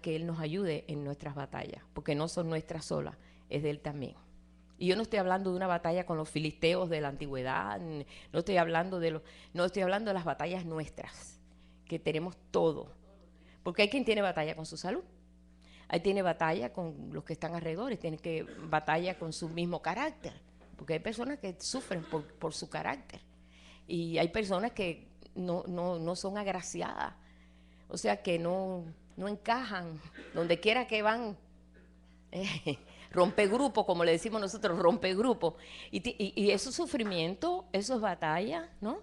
que Él nos ayude en nuestras batallas, porque no son nuestras solas, es de Él también. Y yo no estoy hablando de una batalla con los filisteos de la antigüedad, no estoy hablando no estoy hablando de las batallas nuestras, que tenemos todo. Porque hay quien tiene batalla con su salud, hay tiene batalla con los que están alrededor, tiene que batalla con su mismo carácter, porque hay personas que sufren por su carácter, y hay personas que no son agraciadas, o sea que no encajan, donde quiera que van, rompe grupo, como le decimos nosotros, rompe grupo, y eso es sufrimiento, eso es batalla, ¿no?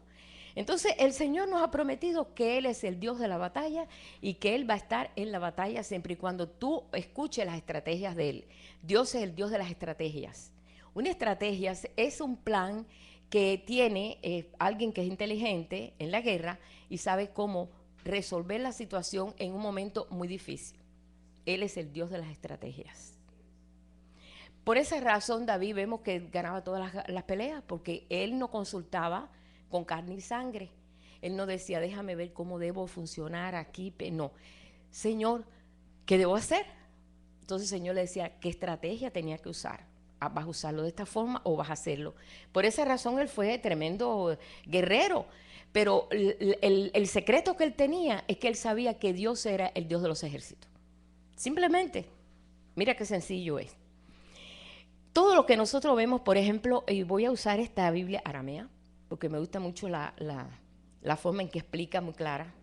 Entonces el Señor nos ha prometido que Él es el Dios de la batalla y que Él va a estar en la batalla siempre y cuando tú escuches las estrategias de Él. Dios es el Dios de las estrategias. Una estrategia es un plan que tiene alguien que es inteligente en la guerra y sabe cómo resolver la situación en un momento muy difícil. Él es el Dios de las estrategias. Por esa razón David vemos que ganaba todas las peleas, porque él no consultaba con carne y sangre. Él no decía, déjame ver cómo debo funcionar aquí. No, Señor, ¿qué debo hacer? Entonces el Señor le decía, ¿qué estrategia tenía que usar? ¿Vas a usarlo de esta forma o vas a hacerlo? Por esa razón él fue tremendo guerrero. Pero el secreto que él tenía es que él sabía que Dios era el Dios de los ejércitos. Simplemente, mira qué sencillo es. Todo lo que nosotros vemos, por ejemplo, y voy a usar esta Biblia aramea, porque me gusta mucho la forma en que explica muy clara.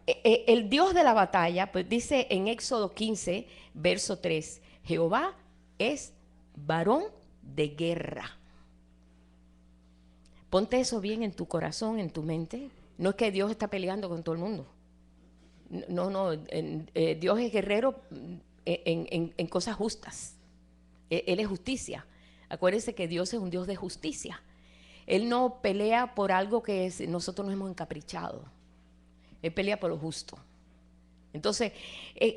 El Dios de la batalla, pues dice en Éxodo 15, verso 3, Jehová es varón de guerra. Ponte eso bien en tu corazón, en tu mente. No es que Dios está peleando con todo el mundo. No, Dios es guerrero en cosas justas. Él es justicia. Acuérdense que Dios es un Dios de justicia. Él no pelea por algo que nosotros nos hemos encaprichado. Él pelea por lo justo. Entonces,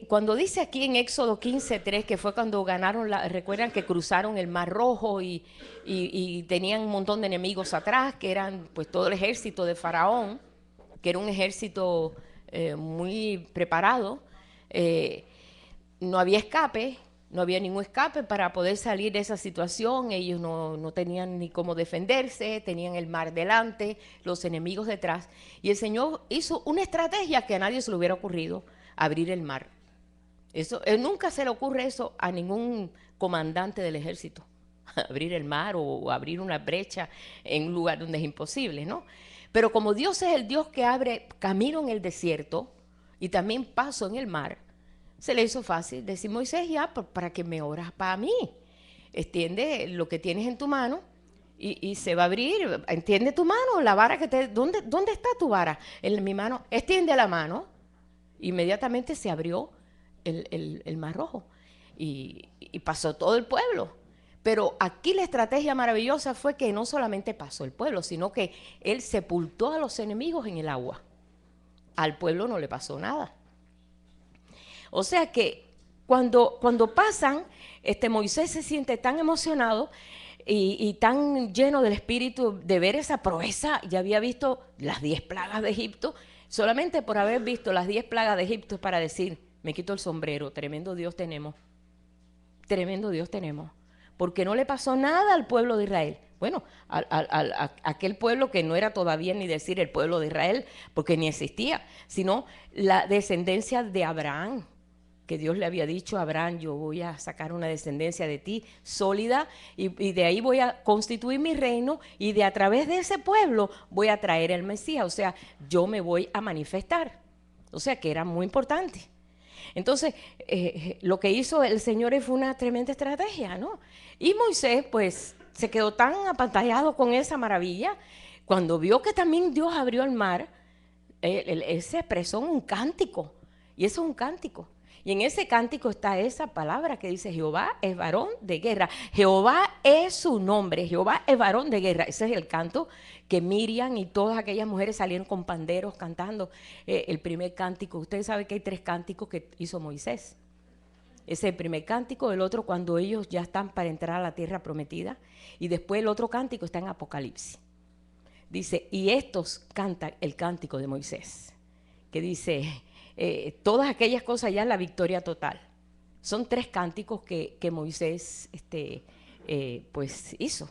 cuando dice aquí en Éxodo 15:3, que fue cuando ganaron, recuerdan que cruzaron el Mar Rojo y tenían un montón de enemigos atrás, que eran pues todo el ejército de Faraón, que era un ejército muy preparado, no había escape. No había ningún escape para poder salir de esa situación. Ellos no tenían ni cómo defenderse, tenían el mar delante, los enemigos detrás. Y el Señor hizo una estrategia que a nadie se le hubiera ocurrido, abrir el mar. Nunca se le ocurre eso a ningún comandante del ejército, abrir el mar o abrir una brecha en un lugar donde es imposible, ¿no? Pero como Dios es el Dios que abre camino en el desierto y también paso en el mar, se le hizo fácil decir, Moisés, ya, para que me oras para mí. Extiende lo que tienes en tu mano y se va a abrir. Extiende tu mano, la vara que te... ¿Dónde está tu vara? En mi mano. Extiende la mano. Inmediatamente se abrió el Mar Rojo y pasó todo el pueblo. Pero aquí la estrategia maravillosa fue que no solamente pasó el pueblo, sino que él sepultó a los enemigos en el agua. Al pueblo no le pasó nada. O sea que cuando pasan, Moisés se siente tan emocionado y tan lleno del espíritu de ver esa proeza. Ya había visto las 10 plagas de Egipto. Solamente por haber visto las 10 plagas de Egipto es para decir, me quito el sombrero, tremendo Dios tenemos. Tremendo Dios tenemos. Porque no le pasó nada al pueblo de Israel. Bueno, a aquel pueblo que no era todavía ni decir el pueblo de Israel, porque ni existía, sino la descendencia de Abraham, que Dios le había dicho a Abraham, yo voy a sacar una descendencia de ti sólida y de ahí voy a constituir mi reino y de a través de ese pueblo voy a traer el Mesías, o sea, yo me voy a manifestar. O sea, que era muy importante. Entonces, lo que hizo el Señor fue una tremenda estrategia, ¿no? Y Moisés, pues, se quedó tan apantallado con esa maravilla, cuando vio que también Dios abrió el mar, él se expresó en un cántico, y eso es un cántico. Y en ese cántico está esa palabra que dice, Jehová es varón de guerra. Jehová es su nombre, Jehová es varón de guerra. Ese es el canto que Miriam y todas aquellas mujeres salieron con panderos cantando el primer cántico. Ustedes saben que hay 3 cánticos que hizo Moisés. Ese es el primer cántico, el otro cuando ellos ya están para entrar a la tierra prometida. Y después el otro cántico está en Apocalipsis. Dice, y estos cantan el cántico de Moisés, que dice, todas aquellas cosas ya, la victoria total. Son 3 cánticos que Moisés pues hizo.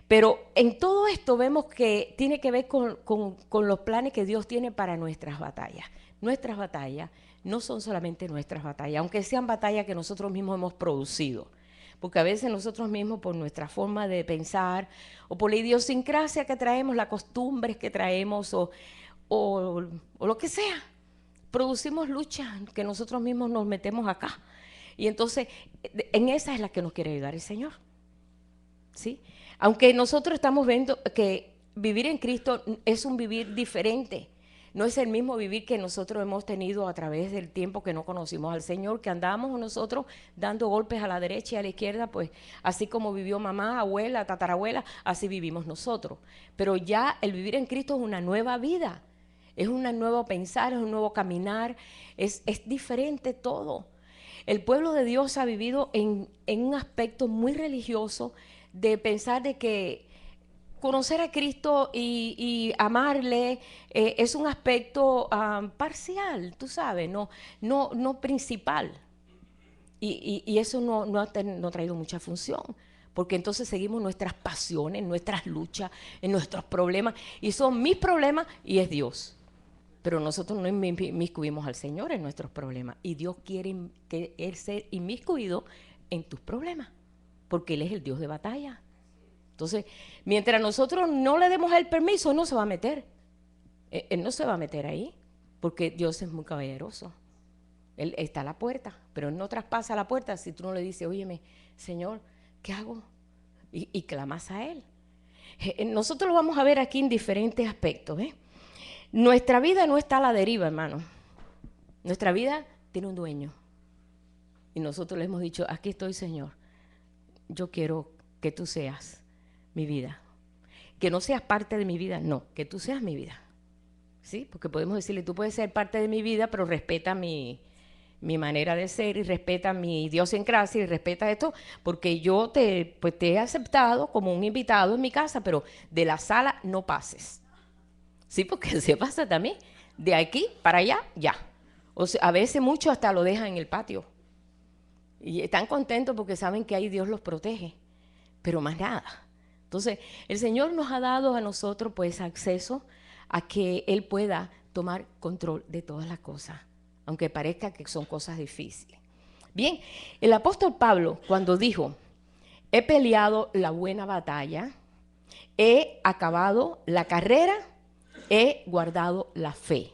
Pero en todo esto vemos que tiene que ver con los planes que Dios tiene para nuestras batallas. Nuestras batallas no son solamente nuestras batallas, aunque sean batallas que nosotros mismos hemos producido. Porque a veces nosotros mismos, por nuestra forma de pensar, o por la idiosincrasia que traemos, las costumbres que traemos, o lo que sea, producimos luchas que nosotros mismos nos metemos acá. Y entonces, en esa es la que nos quiere ayudar el Señor. ¿Sí? Aunque nosotros estamos viendo que vivir en Cristo es un vivir diferente. No es el mismo vivir que nosotros hemos tenido a través del tiempo que no conocimos al Señor, que andábamos nosotros dando golpes a la derecha y a la izquierda, pues así como vivió mamá, abuela, tatarabuela, así vivimos nosotros. Pero ya el vivir en Cristo es una nueva vida, es un nuevo pensar, es un nuevo caminar, es diferente todo. El pueblo de Dios ha vivido en un aspecto muy religioso de pensar de que conocer a Cristo y amarle es un aspecto parcial, tú sabes, no principal. Y eso no ha traído mucha función, porque entonces seguimos nuestras pasiones, nuestras luchas, en nuestros problemas, y son mis problemas y es Dios. Pero nosotros no inmiscuimos al Señor en nuestros problemas, y Dios quiere que Él sea inmiscuido en tus problemas, porque Él es el Dios de batalla. Entonces, mientras nosotros no le demos el permiso, Él no se va a meter. Él no se va a meter ahí, porque Dios es muy caballeroso. Él está a la puerta, pero Él no traspasa la puerta si tú no le dices, óyeme, Señor, ¿qué hago? Y clamas a Él. Nosotros lo vamos a ver aquí en diferentes aspectos. Nuestra vida no está a la deriva, hermano. Nuestra vida tiene un dueño. Y nosotros le hemos dicho, aquí estoy, Señor. Yo quiero que tú seas mi vida. Que no seas parte de mi vida, no, que tú seas mi vida. ¿Sí? Porque podemos decirle, tú puedes ser parte de mi vida, pero respeta mi manera de ser y respeta mi idiosincrasia y respeta esto, porque yo te he aceptado como un invitado en mi casa, pero de la sala no pases. Sí, porque se pasa también. De aquí para allá, ya. O sea, a veces muchos hasta lo dejan en el patio. Y están contentos porque saben que ahí Dios los protege. Pero más nada. Entonces, el Señor nos ha dado a nosotros pues acceso a que Él pueda tomar control de todas las cosas, aunque parezca que son cosas difíciles. Bien, el apóstol Pablo cuando dijo, he peleado la buena batalla, he acabado la carrera, he guardado la fe.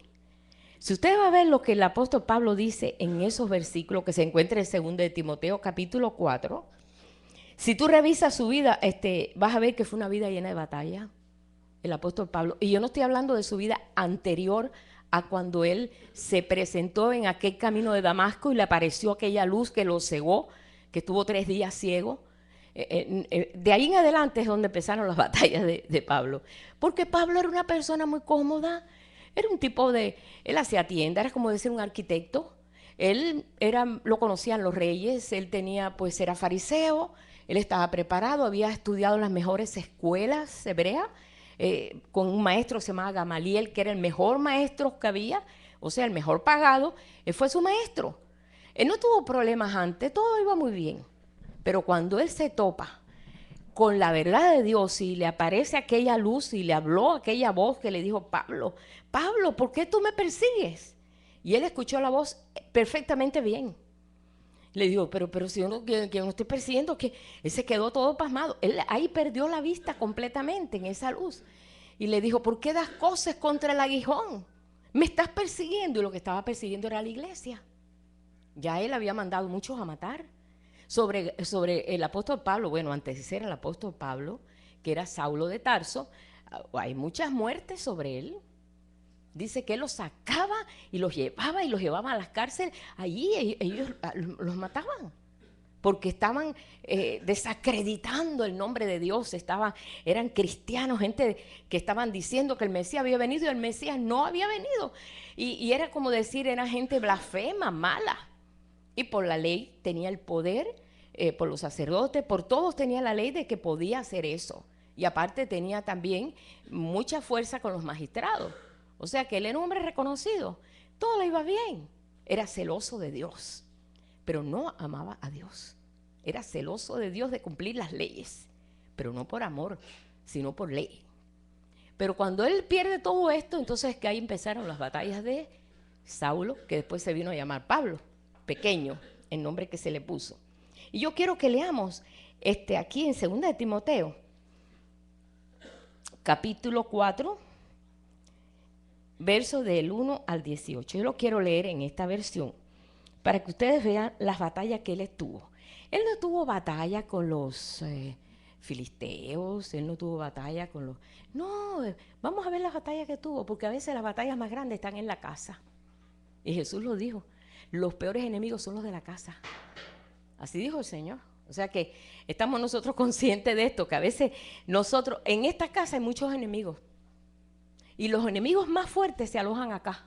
Si usted va a ver lo que el apóstol Pablo dice en esos versículos que se encuentra en 2 de Timoteo capítulo 4, si tú revisas su vida, vas a ver que fue una vida llena de batalla, el apóstol Pablo. Y yo no estoy hablando de su vida anterior a cuando él se presentó en aquel camino de Damasco y le apareció aquella luz que lo cegó, que estuvo 3 días ciego. De ahí en adelante es donde empezaron las batallas de Pablo. Porque Pablo era una persona muy cómoda, era un tipo él hacía tienda, era como decir un arquitecto. Lo conocían los reyes, él era fariseo, él estaba preparado, había estudiado en las mejores escuelas hebreas, con un maestro que se llamaba Gamaliel, que era el mejor maestro que había, o sea, el mejor pagado. Él fue su maestro. Él no tuvo problemas antes, todo iba muy bien. Pero cuando él se topa con la verdad de Dios y le aparece aquella luz y le habló aquella voz que le dijo, Pablo, Pablo, ¿por qué tú me persigues? Y él escuchó la voz perfectamente bien. Le digo, pero si yo no estoy persiguiendo, que él se quedó todo pasmado. Él ahí perdió la vista completamente en esa luz. Y le dijo, ¿por qué das cosas contra el aguijón? Me estás persiguiendo. Y lo que estaba persiguiendo era la iglesia. Ya él había mandado muchos a matar. Sobre el apóstol Pablo, bueno, antes de ser el apóstol Pablo, que era Saulo de Tarso, hay muchas muertes sobre él. Dice que él los sacaba y los llevaba a las cárceles. Allí ellos los mataban porque estaban desacreditando el nombre de Dios. Eran cristianos, gente que estaban diciendo que el Mesías había venido y el Mesías no había venido. Y era como decir, era gente blasfema, mala. Y por la ley tenía el poder, por los sacerdotes, por todos tenía la ley de que podía hacer eso. Y aparte tenía también mucha fuerza con los magistrados. O sea que él era un hombre reconocido, todo le iba bien. Era celoso de Dios, pero no amaba a Dios. Era celoso de Dios, de cumplir las leyes, pero no por amor, sino por ley. Pero cuando él pierde todo esto, entonces que ahí empezaron las batallas de Saulo, que después se vino a llamar Pablo, pequeño, el nombre que se le puso. Y yo quiero que leamos aquí en 2 de Timoteo, capítulo 4, versos del 1 al 18. Yo lo quiero leer en esta versión para que ustedes vean las batallas que él tuvo. Él no tuvo batalla con los filisteos, él no tuvo batalla con los... No, vamos a ver las batallas que tuvo, porque a veces las batallas más grandes están en la casa. Y Jesús lo dijo, los peores enemigos son los de la casa. Así dijo el Señor. O sea que estamos nosotros conscientes de esto, que a veces nosotros, en esta casa hay muchos enemigos. Y los enemigos más fuertes se alojan acá.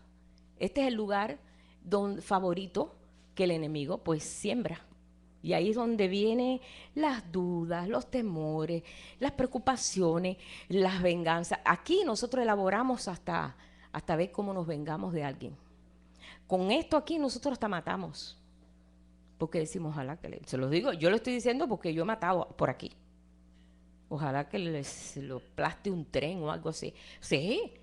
Este es el lugar favorito que el enemigo pues siembra. Y ahí es donde vienen las dudas, los temores, las preocupaciones, las venganzas. Aquí nosotros elaboramos hasta ver cómo nos vengamos de alguien. Con esto aquí nosotros hasta matamos. Porque decimos, ojalá que se los digo, yo lo estoy diciendo porque yo he matado por aquí. Ojalá que lo aplaste un tren o algo así. Sí,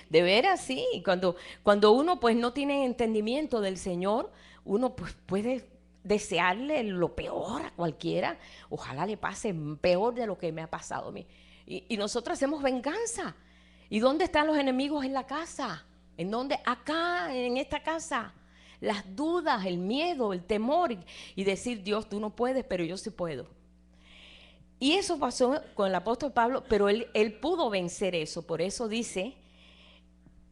de veras sí. Cuando uno pues no tiene entendimiento del Señor, uno pues puede desearle lo peor a cualquiera. Ojalá le pase peor de lo que me ha pasado a mí. Y nosotros hacemos venganza. ¿Y dónde están los enemigos en la casa? ¿En dónde? Acá, en esta casa. Las dudas, el miedo, el temor y decir, Dios, tú no puedes, pero yo sí puedo. Y eso pasó con el apóstol Pablo, pero él pudo vencer eso. Por eso dice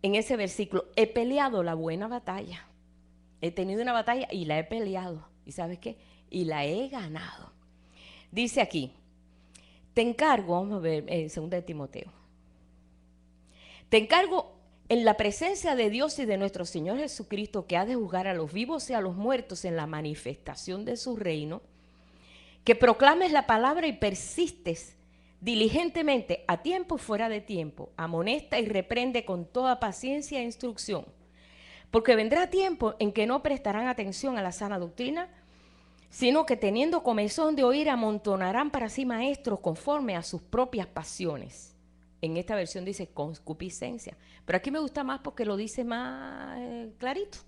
en ese versículo, he peleado la buena batalla. He tenido una batalla y la he peleado. ¿Y sabes qué? Y la he ganado. Dice aquí, te encargo, vamos a ver, 2 de Timoteo. Te encargo en la presencia de Dios y de nuestro Señor Jesucristo, que ha de juzgar a los vivos y a los muertos en la manifestación de su reino, que proclames la palabra y persistes diligentemente a tiempo y fuera de tiempo, amonesta y reprende con toda paciencia e instrucción, porque vendrá tiempo en que no prestarán atención a la sana doctrina, sino que teniendo comezón de oír amontonarán para sí maestros conforme a sus propias pasiones. En esta versión dice concupiscencia, pero aquí me gusta más porque lo dice más clarito.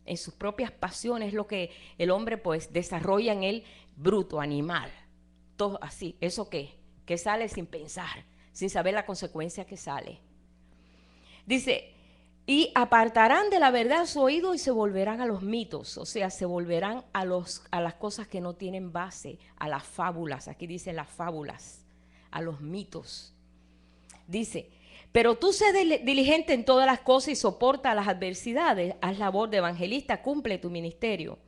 En sus propias pasiones, lo que el hombre pues desarrolla en él bruto, animal, todo así, eso que sale sin pensar, sin saber la consecuencia que sale. Dice, y apartarán de la verdad su oído y se volverán a los mitos, o sea, se volverán a las cosas que no tienen base, a las fábulas, aquí dice las fábulas, a los mitos. Dice, pero tú sé diligente en todas las cosas y soporta las adversidades, haz labor de evangelista, cumple tu ministerio,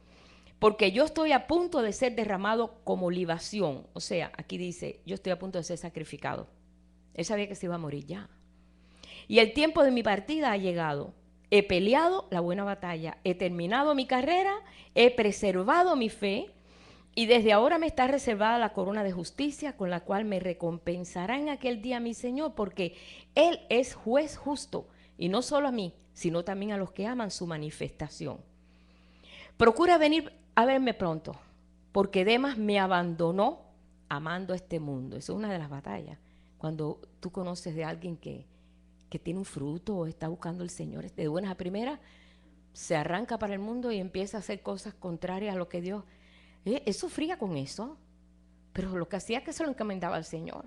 porque yo estoy a punto de ser derramado como libación, o sea, aquí dice, yo estoy a punto de ser sacrificado. Él sabía que se iba a morir ya. Y el tiempo de mi partida ha llegado. He peleado la buena batalla, he terminado mi carrera, he preservado mi fe, y desde ahora me está reservada la corona de justicia con la cual me recompensará en aquel día mi Señor, porque Él es juez justo, y no solo a mí, sino también a los que aman su manifestación. Procura venir a verme pronto, porque Demas me abandonó amando este mundo. Esa es una de las batallas. Cuando tú conoces de alguien que tiene un fruto o está buscando al Señor de buenas a primeras, se arranca para el mundo y empieza a hacer cosas contrarias a lo que Dios... Él sufría con eso, pero lo que hacía es que se lo encomendaba al Señor.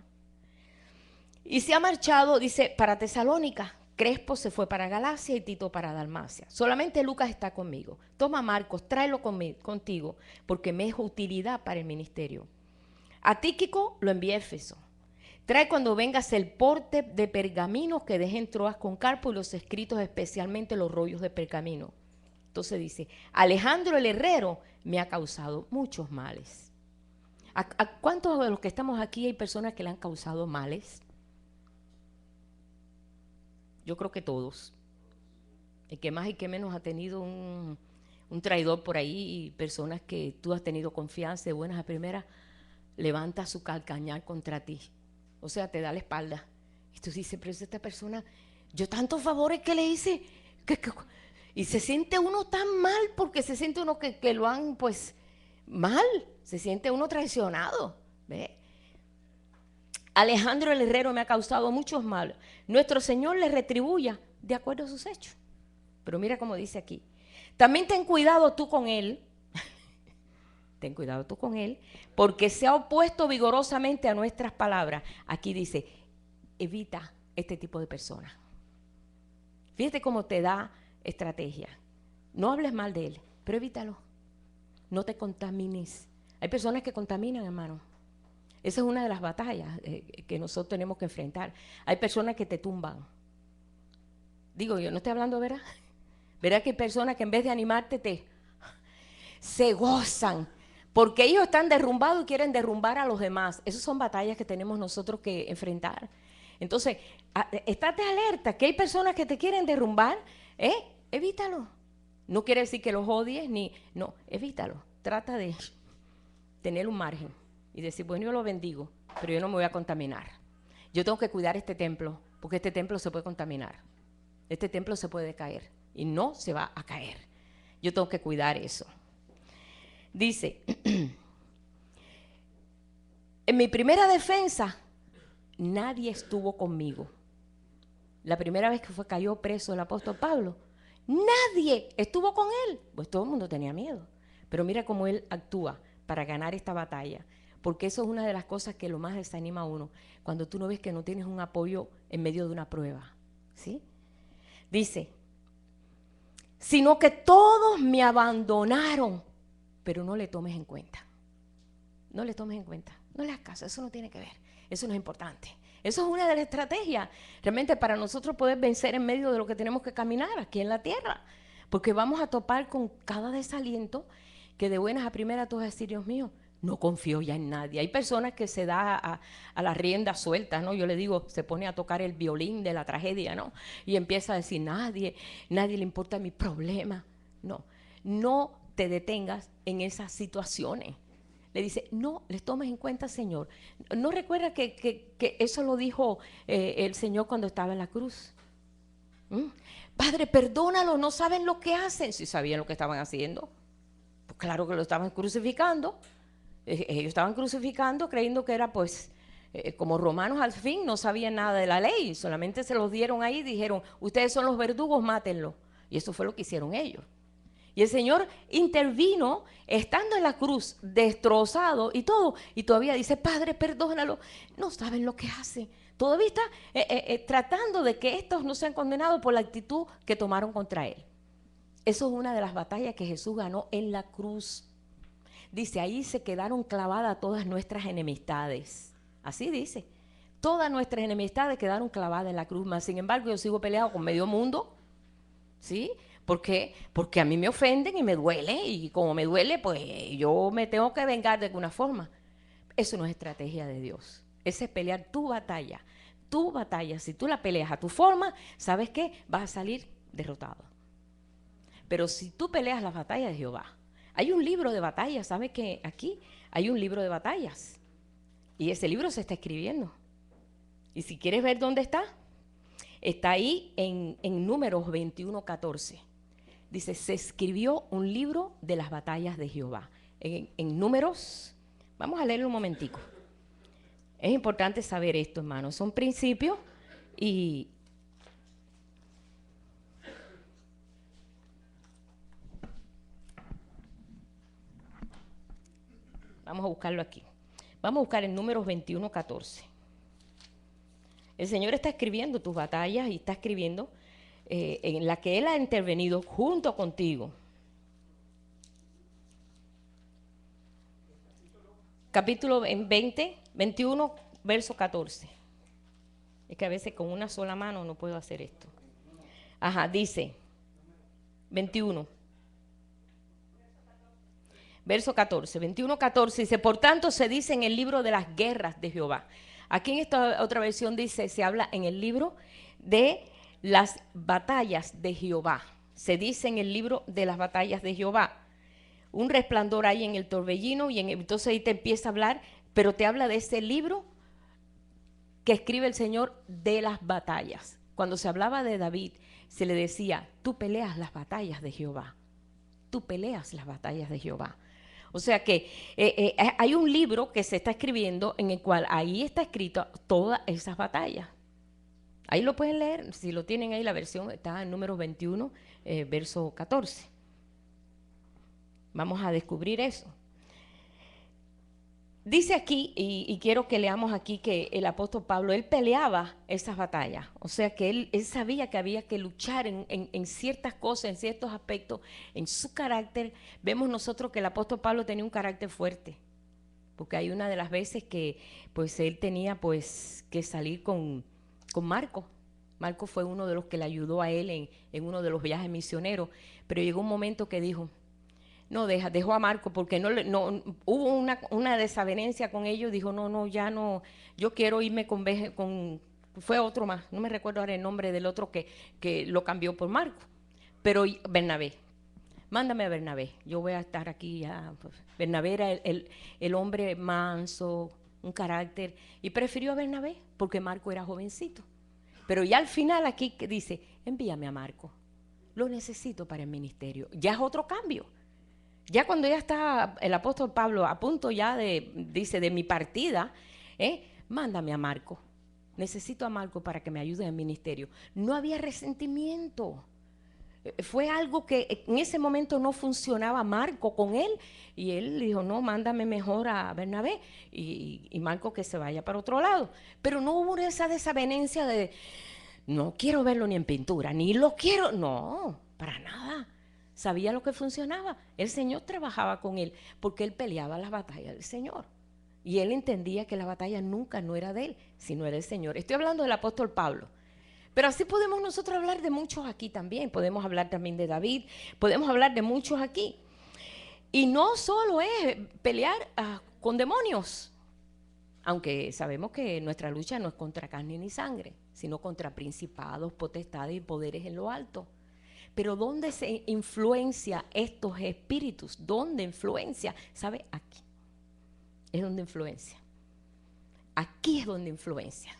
Y se ha marchado, dice, para Tesalónica. Crespo se fue para Galacia y Tito para Dalmacia. Solamente Lucas está conmigo. Toma Marcos, tráelo contigo, porque me es utilidad para el ministerio. A Tíquico lo envié a Éfeso. Trae cuando vengas el porte de pergaminos que dejé en Troas con Carpo y los escritos, especialmente los rollos de pergamino. Entonces dice, Alejandro el herrero me ha causado muchos males. ¿A cuántos de los que estamos aquí hay personas que le han causado males? Yo creo que todos. El que más y que menos ha tenido un traidor por ahí, y personas que tú has tenido confianza de buenas a primeras, levanta su calcañar contra ti. O sea, te da la espalda. Y tú dices, pero esta persona, yo tantos favores que le hice, Y se siente uno tan mal porque se siente uno que lo han, pues, mal. Se siente uno traicionado. ¿Ve? Alejandro el Herrero me ha causado muchos males. Nuestro Señor le retribuya de acuerdo a sus hechos. Pero mira cómo dice aquí. También ten cuidado tú con él. Ten cuidado tú con él, porque se ha opuesto vigorosamente a nuestras palabras. Aquí dice, evita este tipo de personas. Fíjate cómo te da estrategia. No hables mal de él, pero evítalo. No te contamines. Hay personas que contaminan, hermano. Esa es una de las batallas que nosotros tenemos que enfrentar. Hay personas que te tumban. Digo, yo no estoy hablando, ¿verdad? Verá que hay personas que en vez de animarte se gozan porque ellos están derrumbados y quieren derrumbar a los demás. Esas son batallas que tenemos nosotros que enfrentar. Entonces, estate alerta que hay personas que te quieren derrumbar, evítalo. No quiere decir que los odies, no, evítalo. Trata de tener un margen y decir, bueno, yo lo bendigo, pero yo no me voy a contaminar. Yo tengo que cuidar este templo, porque este templo se puede contaminar. Este templo se puede caer y no se va a caer. Yo tengo que cuidar eso. Dice, en mi primera defensa, nadie estuvo conmigo. La primera vez que cayó preso el apóstol Pablo, nadie estuvo con él. Pues todo el mundo tenía miedo. Pero mira cómo él actúa para ganar esta batalla. Porque eso es una de las cosas que lo más desanima a uno. Cuando tú no ves que no tienes un apoyo en medio de una prueba. ¿Sí? Dice, sino que todos me abandonaron. Pero no le tomes en cuenta. No le tomes en cuenta. No le hagas caso. Eso no tiene que ver. Eso no es importante. Eso es una de las estrategias realmente para nosotros poder vencer en medio de lo que tenemos que caminar aquí en la tierra. Porque vamos a topar con cada desaliento que de buenas a primeras tú vas a decir, Dios mío, no confío ya en nadie. Hay personas que se da a la rienda suelta, ¿no? Yo le digo, se pone a tocar el violín de la tragedia, ¿no? Y empieza a decir, nadie le importa mi problema. No te detengas en esas situaciones. Le dice, no les tomes en cuenta, Señor. ¿No recuerda que eso lo dijo el Señor cuando estaba en la cruz? Padre, perdónalo, no saben lo que hacen. Si sabían lo que estaban haciendo. Pues claro que lo estaban crucificando. Ellos estaban crucificando creyendo que era pues como romanos al fin, no sabían nada de la ley. Solamente se los dieron ahí y dijeron, ustedes son los verdugos, mátenlo. Y eso fue lo que hicieron ellos. Y el Señor intervino estando en la cruz, destrozado y todo. Y todavía dice, Padre, perdónalo. No saben lo que hacen. Todavía está tratando de que estos no sean condenados por la actitud que tomaron contra Él. Eso es una de las batallas que Jesús ganó en la cruz. Dice, ahí se quedaron clavadas todas nuestras enemistades. Así dice. Todas nuestras enemistades quedaron clavadas en la cruz. Mas, sin embargo, yo sigo peleando con medio mundo. ¿Sí? ¿Por qué? Porque a mí me ofenden y me duele, y como me duele, pues yo me tengo que vengar de alguna forma. Eso no es estrategia de Dios. Ese es pelear tu batalla. Tu batalla, si tú la peleas a tu forma, ¿sabes qué? Vas a salir derrotado. Pero si tú peleas las batallas de Jehová, hay un libro de batallas, ¿sabes que aquí hay un libro de batallas? Y ese libro se está escribiendo. Y si quieres ver dónde está ahí en Números 21:14. Dice, se escribió un libro de las batallas de Jehová. En Números, vamos a leerlo un momentico. Es importante saber esto, hermanos. Son principios y vamos a buscarlo aquí. Vamos a buscar en Números 21:14. El Señor está escribiendo tus batallas y está escribiendo en la que Él ha intervenido junto contigo. Capítulo 21, verso 14. Es que a veces con una sola mano no puedo hacer esto. Ajá, dice 21. Verso 14, 21:14 dice, por tanto se dice en el libro de las guerras de Jehová. Aquí en esta otra versión dice, se habla en el libro de las batallas de Jehová. Se dice en el libro de las batallas de Jehová. Un resplandor ahí en el torbellino y entonces ahí te empieza a hablar, pero te habla de ese libro que escribe el Señor de las batallas. Cuando se hablaba de David, se le decía, tú peleas las batallas de Jehová. Tú peleas las batallas de Jehová. O sea que hay un libro que se está escribiendo en el cual ahí está escrito todas esas batallas. Ahí lo pueden leer, si lo tienen ahí, la versión está en número 21, verso 14. Vamos a descubrir eso. Dice aquí, y quiero que leamos aquí, que el apóstol Pablo, él peleaba esas batallas. O sea que él sabía que había que luchar en ciertas cosas, en ciertos aspectos, en su carácter. Vemos nosotros que el apóstol Pablo tenía un carácter fuerte, porque hay una de las veces que pues él tenía pues que salir con Marcos. Marcos fue uno de los que le ayudó a él en uno de los viajes misioneros, pero llegó un momento que dijo, no, dejó a Marcos porque no hubo una desavenencia con ellos, dijo, ya no, yo quiero irme fue otro más, no me recuerdo ahora el nombre del otro que lo cambió por Marcos, pero Bernabé, mándame a Bernabé, yo voy a estar aquí ya. Pues, Bernabé era el hombre manso, un carácter, y prefirió a Bernabé porque Marcos era jovencito. Pero ya al final aquí dice, envíame a Marcos, lo necesito para el ministerio. Ya es otro cambio. Ya cuando ya está el apóstol Pablo a punto ya dice, de mi partida, mándame a Marcos. Necesito a Marcos para que me ayude en el ministerio. No había resentimiento. Fue algo que en ese momento no funcionaba Marco con él, y él dijo, no, mándame mejor a Bernabé, y Marco que se vaya para otro lado. Pero no hubo esa desavenencia de, no quiero verlo ni en pintura, ni lo quiero, no, para nada. Sabía lo que funcionaba. El Señor trabajaba con él, porque él peleaba las batallas del Señor. Y él entendía que la batalla nunca no era de él, sino era del Señor. Estoy hablando del apóstol Pablo. Pero así podemos nosotros hablar de muchos aquí también. Podemos hablar también de David, podemos hablar de muchos aquí. Y no solo es pelear con demonios, aunque sabemos que nuestra lucha no es contra carne ni sangre, sino contra principados, potestades y poderes en lo alto. Pero ¿dónde se influencia estos espíritus? ¿Dónde influencia? ¿Sabe? Aquí es donde influencia. Aquí es donde influencia.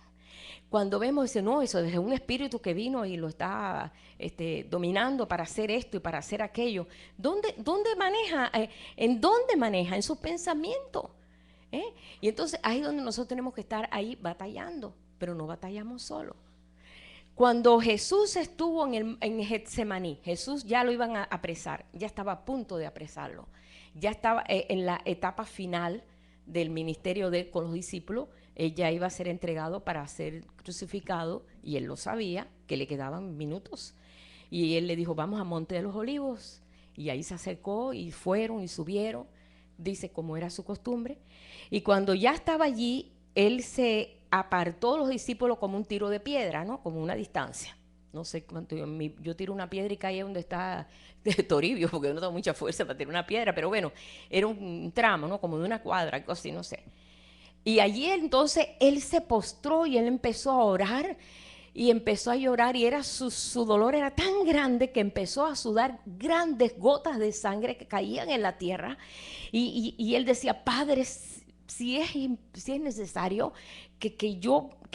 Cuando vemos ese, no, eso es un espíritu que vino y lo está dominando para hacer esto y para hacer aquello. ¿Dónde maneja? ¿En dónde maneja? En sus pensamientos. Y entonces ahí es donde nosotros tenemos que estar ahí batallando, pero no batallamos solos. Cuando Jesús estuvo en Getsemaní, Jesús ya lo iban a apresar, ya estaba a punto de apresarlo, ya estaba en la etapa final del ministerio de él con los discípulos. Él ya iba a ser entregado para ser crucificado, y él lo sabía, que le quedaban minutos. Y él le dijo, vamos a Monte de los Olivos. Y ahí se acercó y fueron y subieron, dice como era su costumbre. Y cuando ya estaba allí, él se apartó de los discípulos como un tiro de piedra, ¿no? Como una distancia. No sé cuánto, yo tiro una piedra y caí donde está Toribio, porque yo no tengo mucha fuerza para tirar una piedra, pero bueno, era un tramo, ¿no? Como de una cuadra, algo así, no sé. Y allí entonces él se postró y él empezó a orar y empezó a llorar, y era su dolor era tan grande que empezó a sudar grandes gotas de sangre que caían en la tierra, y él decía, Padre, si es necesario que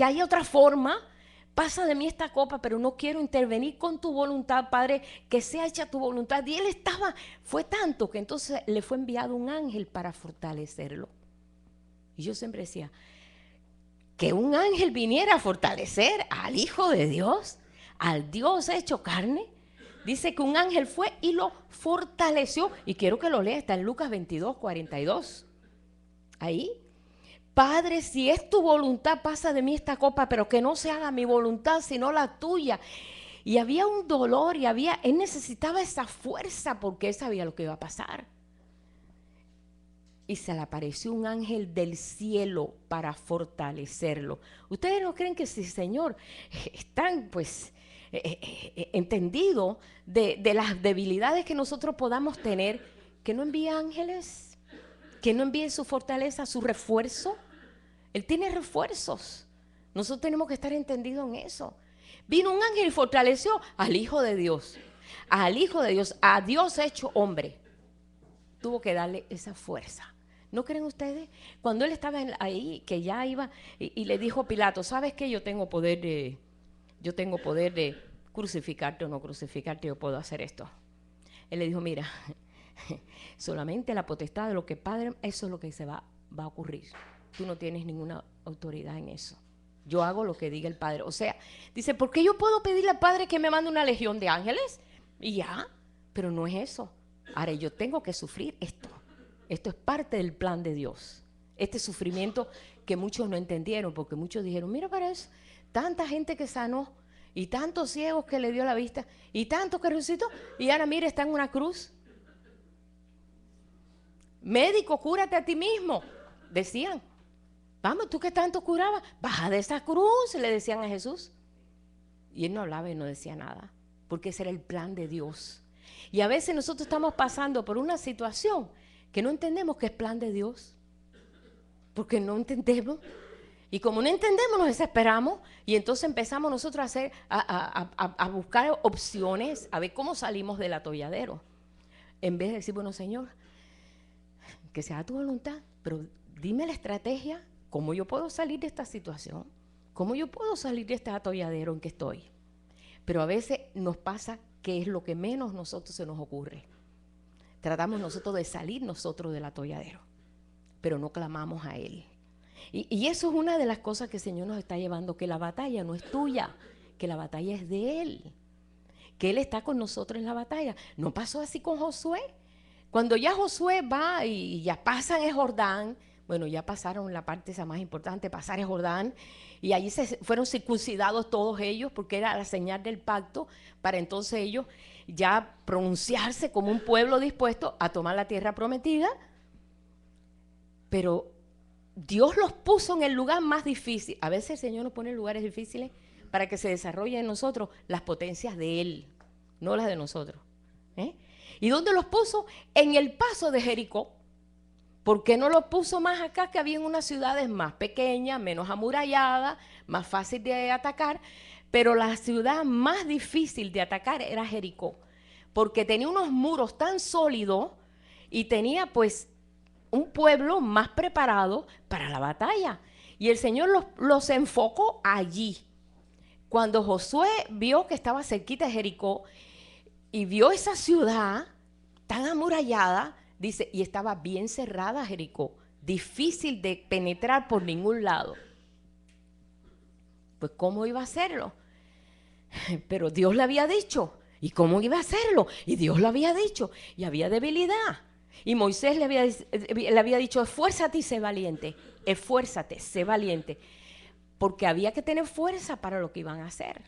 haya otra forma, pasa de mí esta copa, pero no quiero intervenir con tu voluntad, Padre, que sea hecha tu voluntad. Y él fue tanto que entonces le fue enviado un ángel para fortalecerlo. Y yo siempre decía, que un ángel viniera a fortalecer al Hijo de Dios, al Dios hecho carne. Dice que un ángel fue y lo fortaleció. Y quiero que lo lea, está en Lucas 22, 42. Ahí. Padre, si es tu voluntad, pasa de mí esta copa, pero que no se haga mi voluntad, sino la tuya. Y había un dolor y él necesitaba esa fuerza porque él sabía lo que iba a pasar. Y se le apareció un ángel del cielo para fortalecerlo. ¿Ustedes no creen que si el Señor es tan entendido de las debilidades que nosotros podamos tener, que no envíe ángeles, que no envíe su fortaleza, su refuerzo? Él tiene refuerzos. Nosotros tenemos que estar entendidos en eso. Vino un ángel y fortaleció al Hijo de Dios, al Hijo de Dios, a Dios hecho hombre. Tuvo que darle esa fuerza. ¿No creen ustedes? Cuando él estaba ahí, que ya iba, y le dijo a Pilato, ¿sabes qué? Yo tengo poder de crucificarte o no crucificarte, yo puedo hacer esto. Él le dijo, mira, solamente la potestad de lo que Padre, eso es lo que va a ocurrir. Tú no tienes ninguna autoridad en eso. Yo hago lo que diga el Padre. O sea, dice, ¿por qué yo puedo pedirle al Padre que me mande una legión de ángeles? Y ya, pero no es eso. Ahora yo tengo que sufrir esto. Esto es parte del plan de Dios. Este sufrimiento que muchos no entendieron, porque muchos dijeron, mira para eso, tanta gente que sanó, y tantos ciegos que le dio la vista, y tantos que resucitó, y ahora mira, está en una cruz. Médico, cúrate a ti mismo, decían. Vamos, tú que tanto curabas, baja de esa cruz, le decían a Jesús. Y él no hablaba y no decía nada, porque ese era el plan de Dios. Y a veces nosotros estamos pasando por una situación que no entendemos que es plan de Dios, porque no entendemos. Y como no entendemos, nos desesperamos y entonces empezamos nosotros a buscar opciones, a ver cómo salimos del atolladero. En vez de decir, bueno, Señor, que sea tu voluntad, pero dime la estrategia, cómo yo puedo salir de esta situación, cómo yo puedo salir de este atolladero en que estoy. Pero a veces nos pasa que es lo que menos nosotros se nos ocurre. Tratamos nosotros de salir nosotros del atolladero, pero no clamamos a Él. Y eso es una de las cosas que el Señor nos está llevando, que la batalla no es tuya, que la batalla es de Él, que Él está con nosotros en la batalla. No pasó así con Josué. Cuando ya Josué va y ya pasan el Jordán, bueno, ya pasaron la parte esa más importante, pasar el Jordán, y allí se fueron circuncidados todos ellos, porque era la señal del pacto, para entonces ellos ya pronunciarse como un pueblo dispuesto a tomar la tierra prometida. Pero Dios los puso en el lugar más difícil. A veces el Señor nos pone en lugares difíciles para que se desarrollen en nosotros las potencias de Él, no las de nosotros. ¿Y dónde los puso? En el paso de Jericó. ¿Por qué no los puso más acá, que había en unas ciudades más pequeñas, menos amuralladas, más fácil de atacar? Pero la ciudad más difícil de atacar era Jericó, porque tenía unos muros tan sólidos y tenía pues un pueblo más preparado para la batalla. Y el Señor los enfocó allí. Cuando Josué vio que estaba cerquita de Jericó y vio esa ciudad tan amurallada, dice, y estaba bien cerrada Jericó, difícil de penetrar por ningún lado. Pues ¿cómo iba a hacerlo? Pero Dios le había dicho. ¿Y cómo iba a hacerlo? Y Dios lo había dicho. Y había debilidad. Y Moisés le había dicho, esfuérzate y sé valiente, esfuérzate, sé valiente, porque había que tener fuerza para lo que iban a hacer.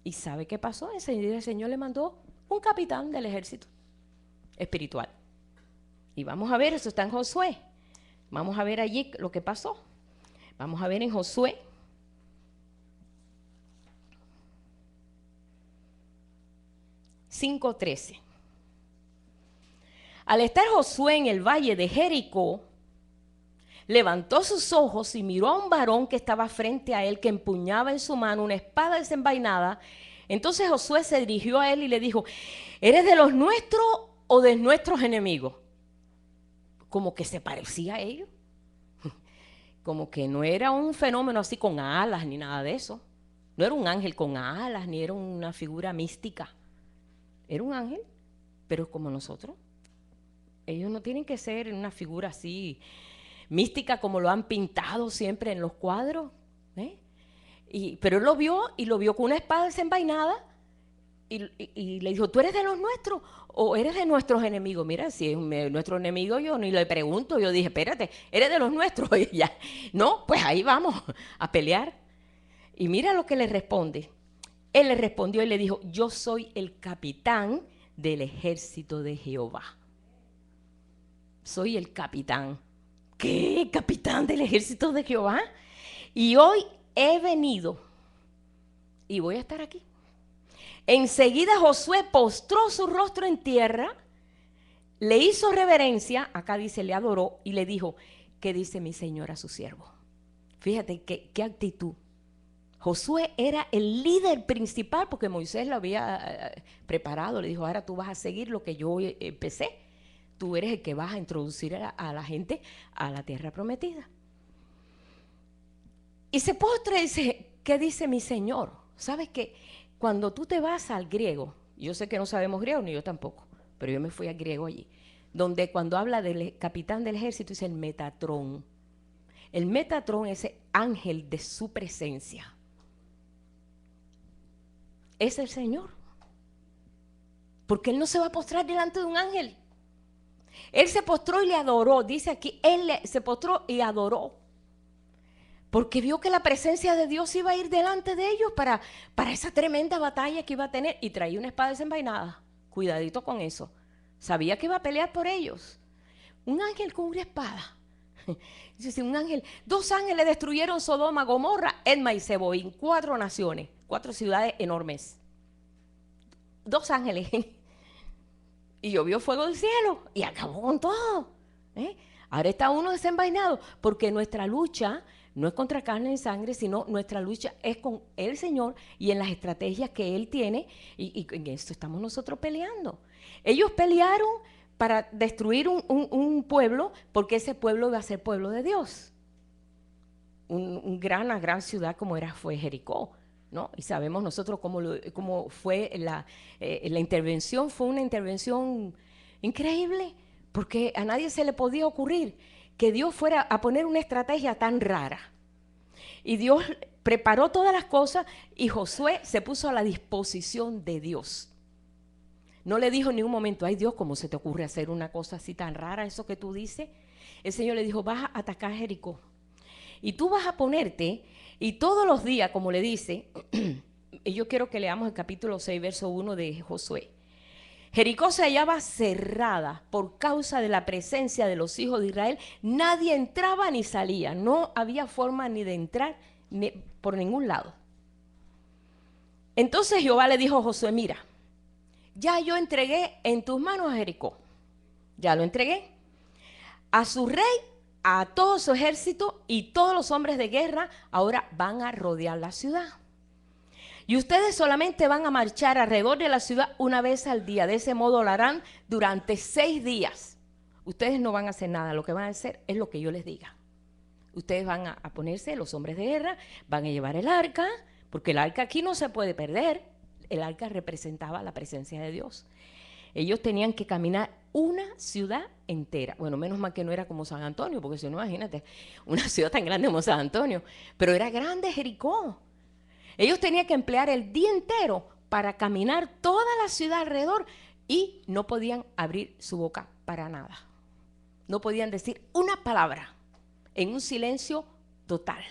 ¿Y sabe qué pasó? El Señor le mandó un capitán del ejército espiritual. Y vamos a ver, eso está en Josué. Vamos a ver allí lo que pasó. Vamos a ver en Josué. (5:13). Al estar Josué en el valle de Jericó, levantó sus ojos y miró a un varón que estaba frente a él, que empuñaba en su mano una espada desenvainada. Entonces Josué se dirigió a él y le dijo, ¿eres de los nuestros o de nuestros enemigos? Como que se parecía a ellos. Como que no era un fenómeno así con alas ni nada de eso. No era un ángel con alas, ni era una figura mística. Era un ángel, pero como nosotros. Ellos no tienen que ser una figura así mística como lo han pintado siempre en los cuadros. Pero él lo vio con una espada desenvainada y le dijo, ¿tú eres de los nuestros o eres de nuestros enemigos? Mira, si es nuestro enemigo, yo ni le pregunto. Yo dije, espérate, ¿eres de los nuestros? Y ya, no, pues ahí vamos a pelear. Y mira lo que le responde. Él le respondió y le dijo, yo soy el capitán del ejército de Jehová. Soy el capitán. ¿Qué? ¿Capitán del ejército de Jehová? Y hoy he venido y voy a estar aquí. Enseguida Josué postró su rostro en tierra, le hizo reverencia, acá dice le adoró y le dijo, ¿qué dice mi señor a su siervo? Fíjate qué actitud. Josué era el líder principal porque Moisés lo había preparado, le dijo, ahora tú vas a seguir lo que yo empecé. Tú eres el que vas a introducir a la gente a la tierra prometida. Y se postra y dice, ¿qué dice mi Señor? ¿Sabes qué? cuando tú te vas al griego, yo sé que no sabemos griego, ni yo tampoco, pero yo me fui al griego allí, donde cuando habla del capitán del ejército dice el Metatrón. El Metatrón es el ángel de su presencia. Es el Señor. Porque Él no se va a postrar delante de un ángel. Él se postró y le adoró. Dice aquí, se postró y adoró. Porque vio que la presencia de Dios iba a ir delante de ellos para esa tremenda batalla que iba a tener. Y traía una espada desenvainada. Cuidadito con eso. Sabía que iba a pelear por ellos. Un ángel con una espada. Dice, un ángel, 2 ángeles destruyeron Sodoma, Gomorra, Edma y Zeboín. 4 naciones, 4 ciudades enormes. 2 ángeles. Y llovió fuego del cielo y acabó con todo. Ahora está uno desenvainado, porque nuestra lucha no es contra carne y sangre, sino nuestra lucha es con el Señor y en las estrategias que Él tiene, y en esto estamos nosotros peleando. Ellos pelearon para destruir un pueblo, porque ese pueblo iba a ser pueblo de Dios. Una gran ciudad como fue Jericó, ¿no? Y sabemos nosotros cómo fue la intervención. Fue una intervención increíble, porque a nadie se le podía ocurrir que Dios fuera a poner una estrategia tan rara. Y Dios preparó todas las cosas y Josué se puso a la disposición de Dios. No le dijo en ningún momento, ay Dios, ¿cómo se te ocurre hacer una cosa así tan rara, eso que tú dices? El Señor le dijo, vas a atacar Jericó. Y tú vas a ponerte, y todos los días, como le dice, y yo quiero que leamos el capítulo 6, verso 1 de Josué. Jericó se hallaba cerrada por causa de la presencia de los hijos de Israel. Nadie entraba ni salía. No había forma ni de entrar ni por ningún lado. Entonces Jehová le dijo a Josué, mira, ya yo entregué en tus manos a Jericó. Ya lo entregué. A su rey, a todo su ejército y todos los hombres de guerra ahora van a rodear la ciudad. Y ustedes solamente van a marchar alrededor de la ciudad una vez al día. De ese modo lo harán durante 6 días. Ustedes no van a hacer nada. Lo que van a hacer es lo que yo les diga. Ustedes van a ponerse, los hombres de guerra, van a llevar el arca, porque el arca aquí no se puede perder. El arca representaba la presencia de Dios. Ellos tenían que caminar una ciudad entera. Bueno, menos mal que no era como San Antonio, porque si no, imagínate, una ciudad tan grande como San Antonio. Pero era grande Jericó. Ellos tenían que emplear el día entero para caminar toda la ciudad alrededor y no podían abrir su boca para nada. No podían decir una palabra, en un silencio total.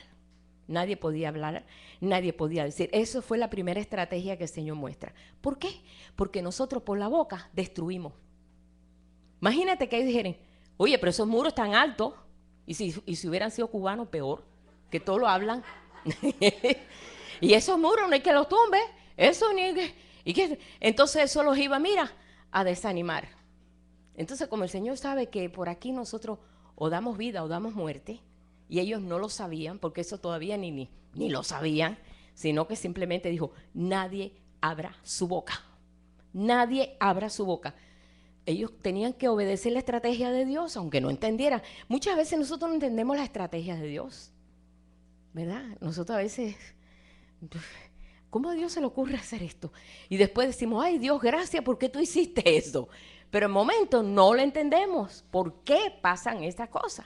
Nadie podía hablar, nadie podía decir. Eso fue la primera estrategia que el Señor muestra. ¿Por qué? Porque nosotros por la boca destruimos. Imagínate que ellos dijeran, oye, pero esos muros están altos, y si hubieran sido cubanos, peor, que todos lo hablan. Y esos muros no hay que los tumbe, eso ni que, entonces eso los iba, mira, a desanimar. Entonces, como el Señor sabe que por aquí nosotros o damos vida o damos muerte, y ellos no lo sabían, porque eso todavía ni lo sabían, sino que simplemente dijo, nadie abra su boca. Nadie abra su boca. Ellos tenían que obedecer la estrategia de Dios, aunque no entendieran. Muchas veces nosotros no entendemos las estrategias de Dios, ¿verdad? Nosotros a veces, ¿cómo a Dios se le ocurre hacer esto? Y después decimos, ay Dios, gracias, ¿por qué tú hiciste eso? Pero en momentos no lo entendemos. ¿Por qué pasan estas cosas?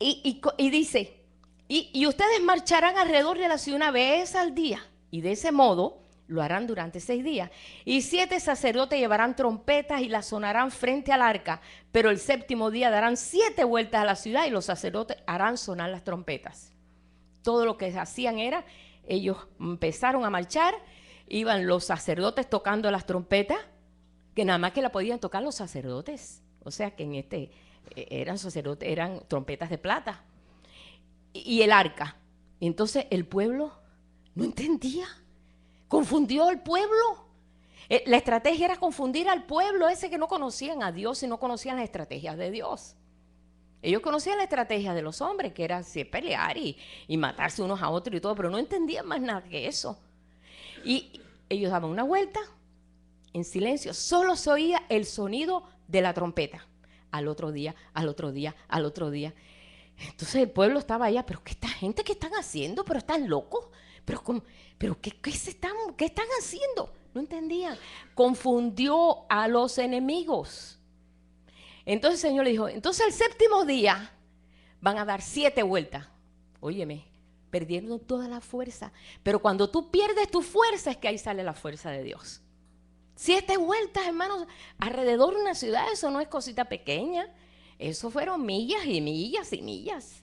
Y dice, y ustedes marcharán alrededor de la ciudad una vez al día, y de ese modo lo harán durante 6 días. Y 7 sacerdotes llevarán trompetas y las sonarán frente al arca, pero el 7º día darán 7 vueltas a la ciudad y los sacerdotes harán sonar las trompetas. Todo lo que hacían era, ellos empezaron a marchar, iban los sacerdotes tocando las trompetas, que nada más que la podían tocar los sacerdotes, o sea que eran sacerdotes, eran trompetas de plata, y el arca. Y entonces el pueblo no entendía, confundió al pueblo. La estrategia era confundir al pueblo ese que no conocían a Dios y no conocían las estrategias de Dios. Ellos conocían la estrategia de los hombres, que era pelear y matarse unos a otros y todo, pero no entendían más nada que eso. Y ellos daban una vuelta en silencio, solo se oía el sonido de la trompeta. Al otro día, al otro día, al otro día. Entonces el pueblo estaba allá, pero ¿qué esta gente qué están haciendo? Pero están locos. pero ¿qué están haciendo? No entendían. Confundió a los enemigos. Entonces el Señor le dijo, entonces el séptimo día van a dar 7 vueltas. Óyeme, perdiendo toda la fuerza. Pero cuando tú pierdes tu fuerza es que ahí sale la fuerza de Dios. 7 vueltas, hermanos, alrededor de una ciudad, eso no es cosita pequeña. Eso fueron millas y millas y millas.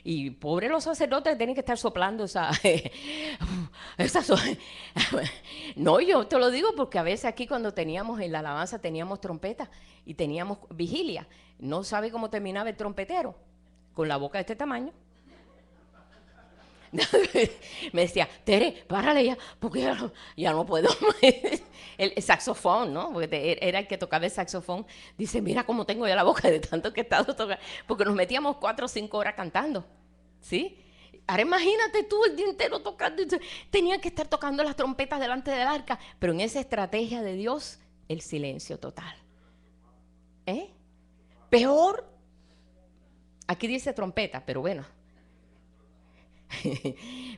Y pobres los sacerdotes tienen que estar soplando No, yo te lo digo porque a veces aquí cuando teníamos en la alabanza teníamos trompetas y teníamos vigilia. ¿No sabe cómo terminaba el trompetero? Con la boca de este tamaño. Me decía, Tere, párale ya, porque ya no puedo. El saxofón, ¿no? Porque era el que tocaba el saxofón. Dice, mira cómo tengo ya la boca de tanto que he estado tocando. Porque nos metíamos 4 o 5 horas cantando, ¿sí? Ahora imagínate tú el día entero tocando. Tenía que estar tocando las trompetas delante del arca. Pero en esa estrategia de Dios, el silencio total. Peor. Aquí dice trompeta, pero bueno.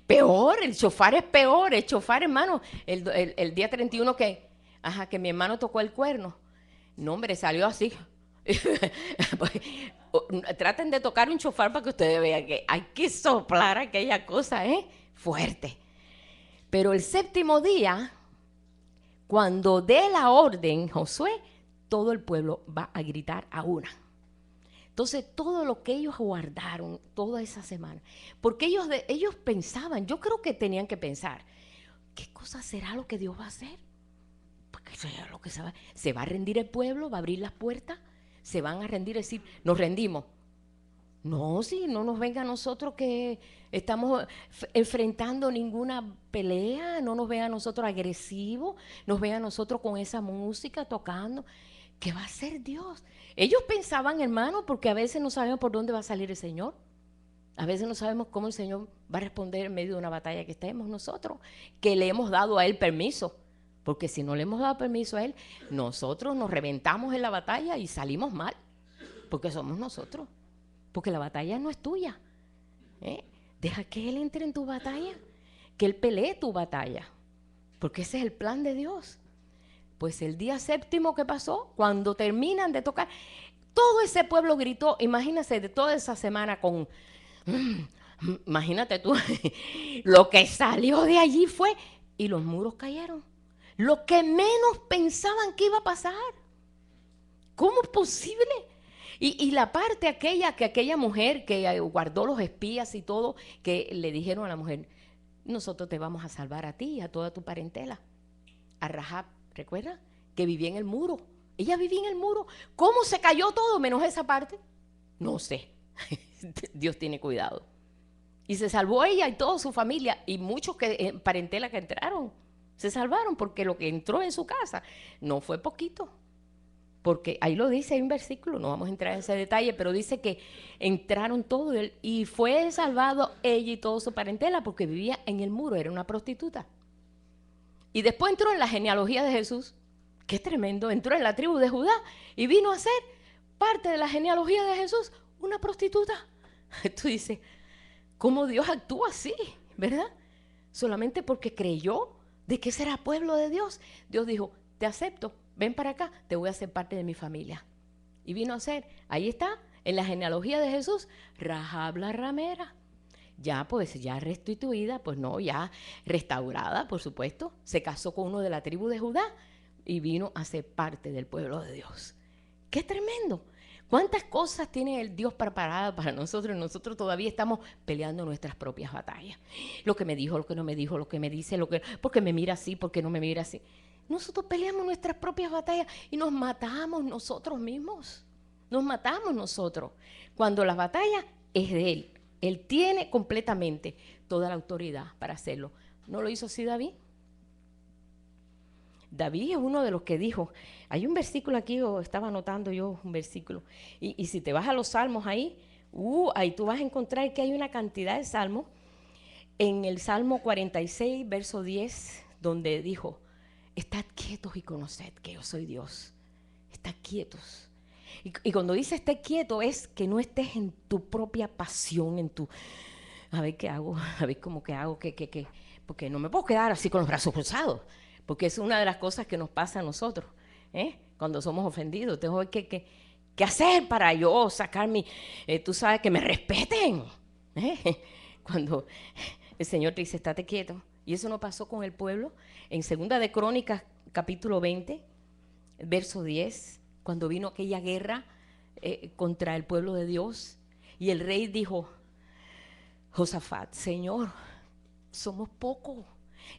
Peor, el chofar es peor. El chofar, hermano, el día 31 que mi hermano tocó el cuerno. No, hombre, salió así. Traten de tocar un chofar para que ustedes vean que hay que soplar aquella cosa, fuerte. Pero el séptimo día, cuando dé la orden Josué, todo el pueblo va a gritar a una. Entonces, todo lo que ellos guardaron toda esa semana, porque ellos pensaban, yo creo que tenían que pensar, ¿qué cosa será lo que Dios va a hacer? Porque eso es lo que se va a rendir el pueblo, va a abrir las puertas, se van a rendir y decir, nos rendimos. No, si no nos venga a nosotros que estamos enfrentando ninguna pelea, no nos vea a nosotros agresivos, nos vea a nosotros con esa música tocando. ¿Qué va a hacer Dios? Ellos pensaban, hermano, porque a veces no sabemos por dónde va a salir el Señor. A veces no sabemos cómo el Señor va a responder en medio de una batalla que estemos nosotros, que le hemos dado a Él permiso. Porque si no le hemos dado permiso a Él, nosotros nos reventamos en la batalla y salimos mal. Porque somos nosotros. Porque la batalla no es tuya. Deja que Él entre en tu batalla, que Él pelee tu batalla. Porque ese es el plan de Dios. Pues el día séptimo que pasó, cuando terminan de tocar, todo ese pueblo gritó, imagínate de toda esa semana imagínate tú, lo que salió de allí fue, y los muros cayeron. Lo que menos pensaban que iba a pasar. ¿Cómo es posible? Y la parte aquella mujer que guardó los espías y todo, que le dijeron a la mujer, nosotros te vamos a salvar a ti y a toda tu parentela. A Rahab, ¿recuerda? Que vivía en el muro. Ella vivía en el muro. ¿Cómo se cayó todo menos esa parte? No sé. Dios tiene cuidado. Y se salvó ella y toda su familia y muchos parentela que entraron. Se salvaron porque lo que entró en su casa no fue poquito. Porque ahí lo dice, hay un versículo, no vamos a entrar en ese detalle, pero dice que entraron todos y fue salvado ella y toda su parentela porque vivía en el muro, era una prostituta. Y después entró en la genealogía de Jesús. Qué tremendo, entró en la tribu de Judá y vino a ser parte de la genealogía de Jesús, una prostituta. Tú dices, ¿cómo Dios actúa así? ¿Verdad? Solamente porque creyó de que ese era pueblo de Dios. Dios dijo, te acepto, ven para acá, te voy a hacer parte de mi familia. Y vino a ser, ahí está, en la genealogía de Jesús, Rahab la ramera. Ya restituida, pues no, ya restaurada, por supuesto. Se casó con uno de la tribu de Judá y vino a ser parte del pueblo de Dios. ¡Qué tremendo! ¿Cuántas cosas tiene el Dios preparadas para nosotros? Y nosotros todavía estamos peleando nuestras propias batallas. Lo que me dijo, lo que no me dijo, lo que me dice, porque me mira así, porque no me mira así. Nosotros peleamos nuestras propias batallas y nos matamos nosotros mismos. Nos matamos nosotros. Cuando la batalla es de Él. Él tiene completamente toda la autoridad para hacerlo. ¿No lo hizo así David? David es uno de los que dijo, hay un versículo aquí, o estaba anotando yo un versículo, y si te vas a los salmos ahí tú vas a encontrar que hay una cantidad de salmos, en el Salmo 46, verso 10, donde dijo, estad quietos y conoced que yo soy Dios. Estad quietos. Y cuando dice esté quieto es que no estés en tu propia pasión, a ver qué hago, a ver cómo que hago, porque no me puedo quedar así con los brazos cruzados, porque es una de las cosas que nos pasa a nosotros, cuando somos ofendidos. Tengo que hacer para yo sacar tú sabes, que me respeten. Cuando el Señor te dice, estate quieto. Y eso no pasó con el pueblo. En 2 de Crónicas, capítulo 20, verso 10, cuando vino aquella guerra contra el pueblo de Dios, y el rey dijo, Josafat, Señor, somos pocos,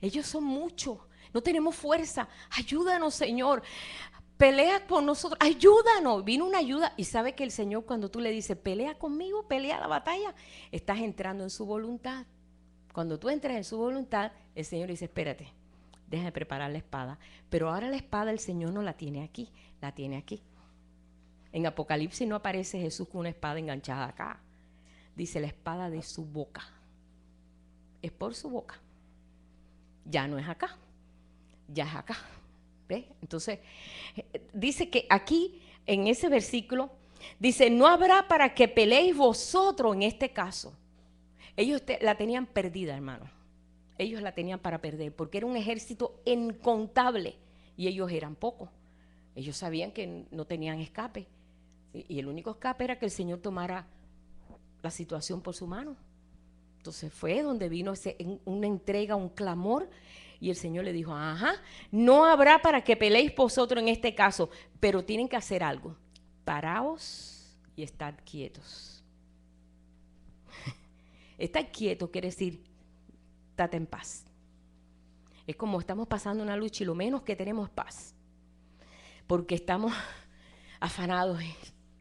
ellos son muchos, no tenemos fuerza, ayúdanos, Señor, pelea por nosotros, ayúdanos. Vino una ayuda, y sabe que el Señor, cuando tú le dices, pelea conmigo, pelea la batalla, estás entrando en su voluntad. Cuando tú entras en su voluntad, el Señor dice, espérate, deja de preparar la espada. Pero ahora la espada el Señor no la tiene aquí, la tiene aquí. En Apocalipsis no aparece Jesús con una espada enganchada acá. Dice la espada de su boca. Es por su boca. Ya no es acá, ya es acá. ¿Ves? Entonces, dice que aquí, en ese versículo, dice, no habrá para que peleéis vosotros en este caso. Ellos la tenían perdida, hermano. Ellos la tenían para perder, porque era un ejército incontable y ellos eran pocos. Ellos sabían que no tenían escape, y el único escape era que el Señor tomara la situación por su mano. Entonces fue donde vino una entrega, un clamor, y el Señor le dijo, ajá, no habrá para que peleéis vosotros en este caso, pero tienen que hacer algo. Paraos y estad quietos. Estar quieto quiere decir, estate en paz. Es como estamos pasando una lucha y lo menos que tenemos es paz, porque estamos afanados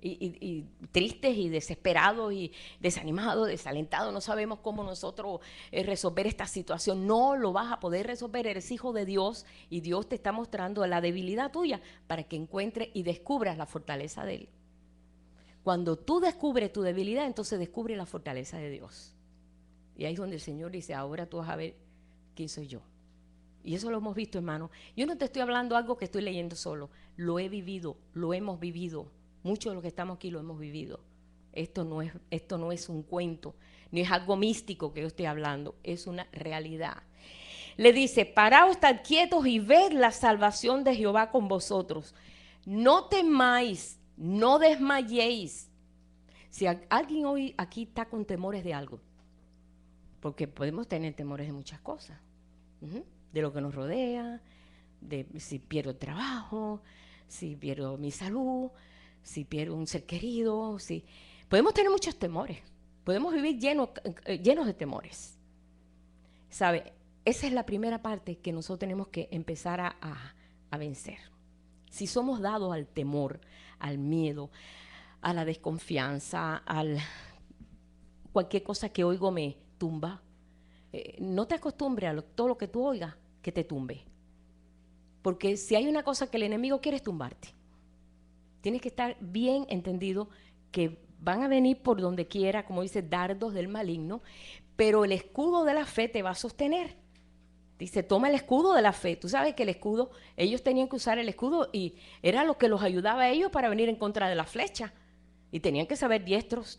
y tristes y desesperados y desanimados, desalentados. No sabemos cómo nosotros resolver esta situación. No lo vas a poder resolver, eres hijo de Dios y Dios te está mostrando la debilidad tuya para que encuentres y descubras la fortaleza de Él. Cuando tú descubres tu debilidad, entonces descubres la fortaleza de Dios. Y ahí es donde el Señor dice, ahora tú vas a ver quién soy yo. Y eso lo hemos visto, hermano. Yo no te estoy hablando algo que estoy leyendo solo. Lo he vivido, lo hemos vivido. Muchos de los que estamos aquí lo hemos vivido. Esto no es un cuento, ni es algo místico que yo estoy hablando. Es una realidad. Le dice, paraos, estad quietos y ved la salvación de Jehová con vosotros. No temáis, no desmayéis. Si alguien hoy aquí está con temores de algo, porque podemos tener temores de muchas cosas, de lo que nos rodea, de si pierdo el trabajo, si pierdo mi salud, si pierdo un ser querido, podemos tener muchos temores, podemos vivir llenos de temores. ¿Sabe? Esa es la primera parte que nosotros tenemos que empezar a vencer. Si somos dados al temor, al miedo, a la desconfianza, cualquier cosa que oigo me tumba, no te acostumbres a todo lo que tú oigas que te tumbe. Porque si hay una cosa que el enemigo quiere es tumbarte. Tienes que estar bien entendido que van a venir por donde quiera, como dice, dardos del maligno, pero el escudo de la fe te va a sostener. Dice, toma el escudo de la fe. Tú sabes que el escudo, ellos tenían que usar el escudo y era lo que los ayudaba a ellos para venir en contra de la flecha. Y tenían que ser diestros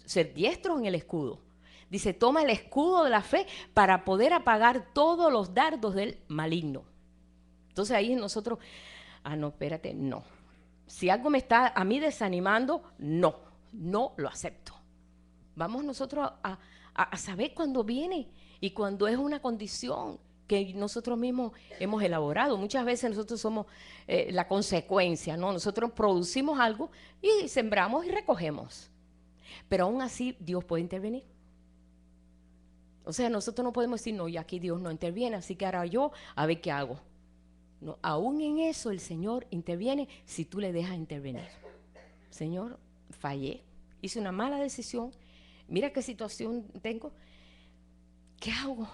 en el escudo. Dice, toma el escudo de la fe para poder apagar todos los dardos del maligno. Entonces ahí nosotros, no, espérate, no. Si algo me está a mí desanimando, no lo acepto. Vamos nosotros a saber cuándo viene y cuándo es una condición que nosotros mismos hemos elaborado. Muchas veces nosotros somos la consecuencia, ¿no? Nosotros producimos algo y sembramos y recogemos. Pero aún así Dios puede intervenir. O sea, nosotros no podemos decir, no, y aquí Dios no interviene, así que ahora yo a ver qué hago. No, aún en eso el Señor interviene si tú le dejas intervenir. Señor, fallé, hice una mala decisión, mira qué situación tengo, ¿qué hago?